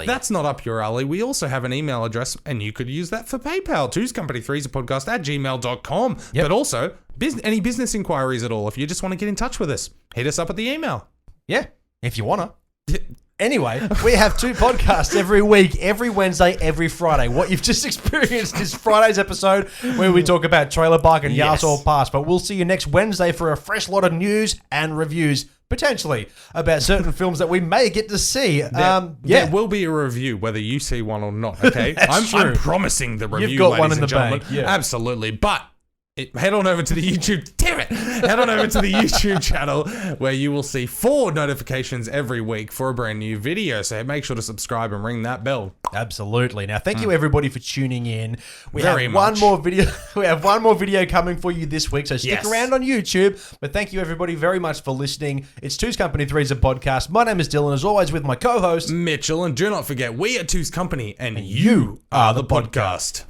[SPEAKER 2] that's not up your alley, we also have an email address, and you could use that for PayPal. twoscompany3podcast@gmail.com. Yep. But also, any business inquiries at all, if you just want to get in touch with us, hit us up at the email.
[SPEAKER 1] Yeah, if you want to. Anyway, we have 2 podcasts every week, every Wednesday, every Friday. What you've just experienced is Friday's episode where we talk about Trailer Park and Yas All Pass. But we'll see you next Wednesday for a fresh lot of news and reviews, potentially, about certain films that we may get to see.
[SPEAKER 2] There will be a review, whether you see one or not, okay? I'm promising the review,
[SPEAKER 1] You've got
[SPEAKER 2] ladies
[SPEAKER 1] one in
[SPEAKER 2] and
[SPEAKER 1] the
[SPEAKER 2] gentlemen.
[SPEAKER 1] bank. Yeah.
[SPEAKER 2] Absolutely. But... head on over to the YouTube. Damn it! Head on over to the YouTube channel where you will see 4 notifications every week for a brand new video. So make sure to subscribe and ring that bell.
[SPEAKER 1] Absolutely. Now, thank you everybody for tuning in. We have one more video coming for you this week. So stick around on YouTube. But thank you everybody very much for listening. It's Two's Company, Three's a Podcast. My name is Dylan, as always, with my co-host
[SPEAKER 2] Mitchell. And do not forget, we are Two's Company, and you are the podcast.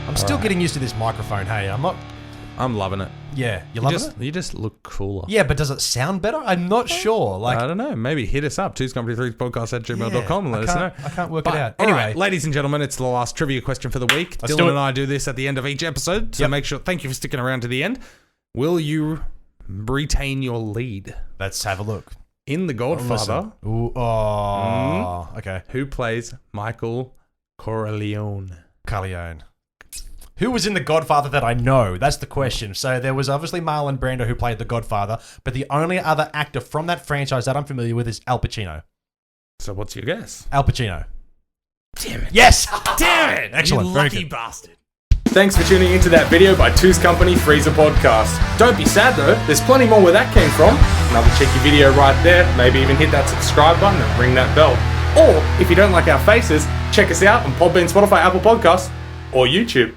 [SPEAKER 1] I'm still getting used to this microphone, hey.
[SPEAKER 2] I'm loving it.
[SPEAKER 1] Yeah, you loving it?
[SPEAKER 2] You just look cooler.
[SPEAKER 1] Yeah, but does it sound better? I'm not sure. Like,
[SPEAKER 2] I don't know. Maybe hit us up, twoscompany3podcast@gmail.com and let us know.
[SPEAKER 1] I can't work it out. Anyway,
[SPEAKER 2] right, ladies and gentlemen, it's the last trivia question for the week. Dylan and I do this at the end of each episode, so make sure. Thank you for sticking around to the end. Will you retain your lead?
[SPEAKER 1] Let's have a look.
[SPEAKER 2] In The Godfather.
[SPEAKER 1] Okay.
[SPEAKER 2] Who plays Michael Corleone?
[SPEAKER 1] Who was in The Godfather that I know? That's the question. So there was obviously Marlon Brando who played The Godfather, but the only other actor from that franchise that I'm familiar with is Al Pacino.
[SPEAKER 2] So what's your guess?
[SPEAKER 1] Al Pacino.
[SPEAKER 2] Damn it.
[SPEAKER 1] Yes!
[SPEAKER 2] Damn it!
[SPEAKER 1] Excellent.
[SPEAKER 2] You lucky bastard. Thanks for tuning into that video by Two's Company, Three's a Podcast. Don't be sad though, there's plenty more where that came from. Another cheeky video right there. Maybe even hit that subscribe button and ring that bell. Or, if you don't like our faces, check us out on Podbean, Spotify, Apple Podcasts, or YouTube.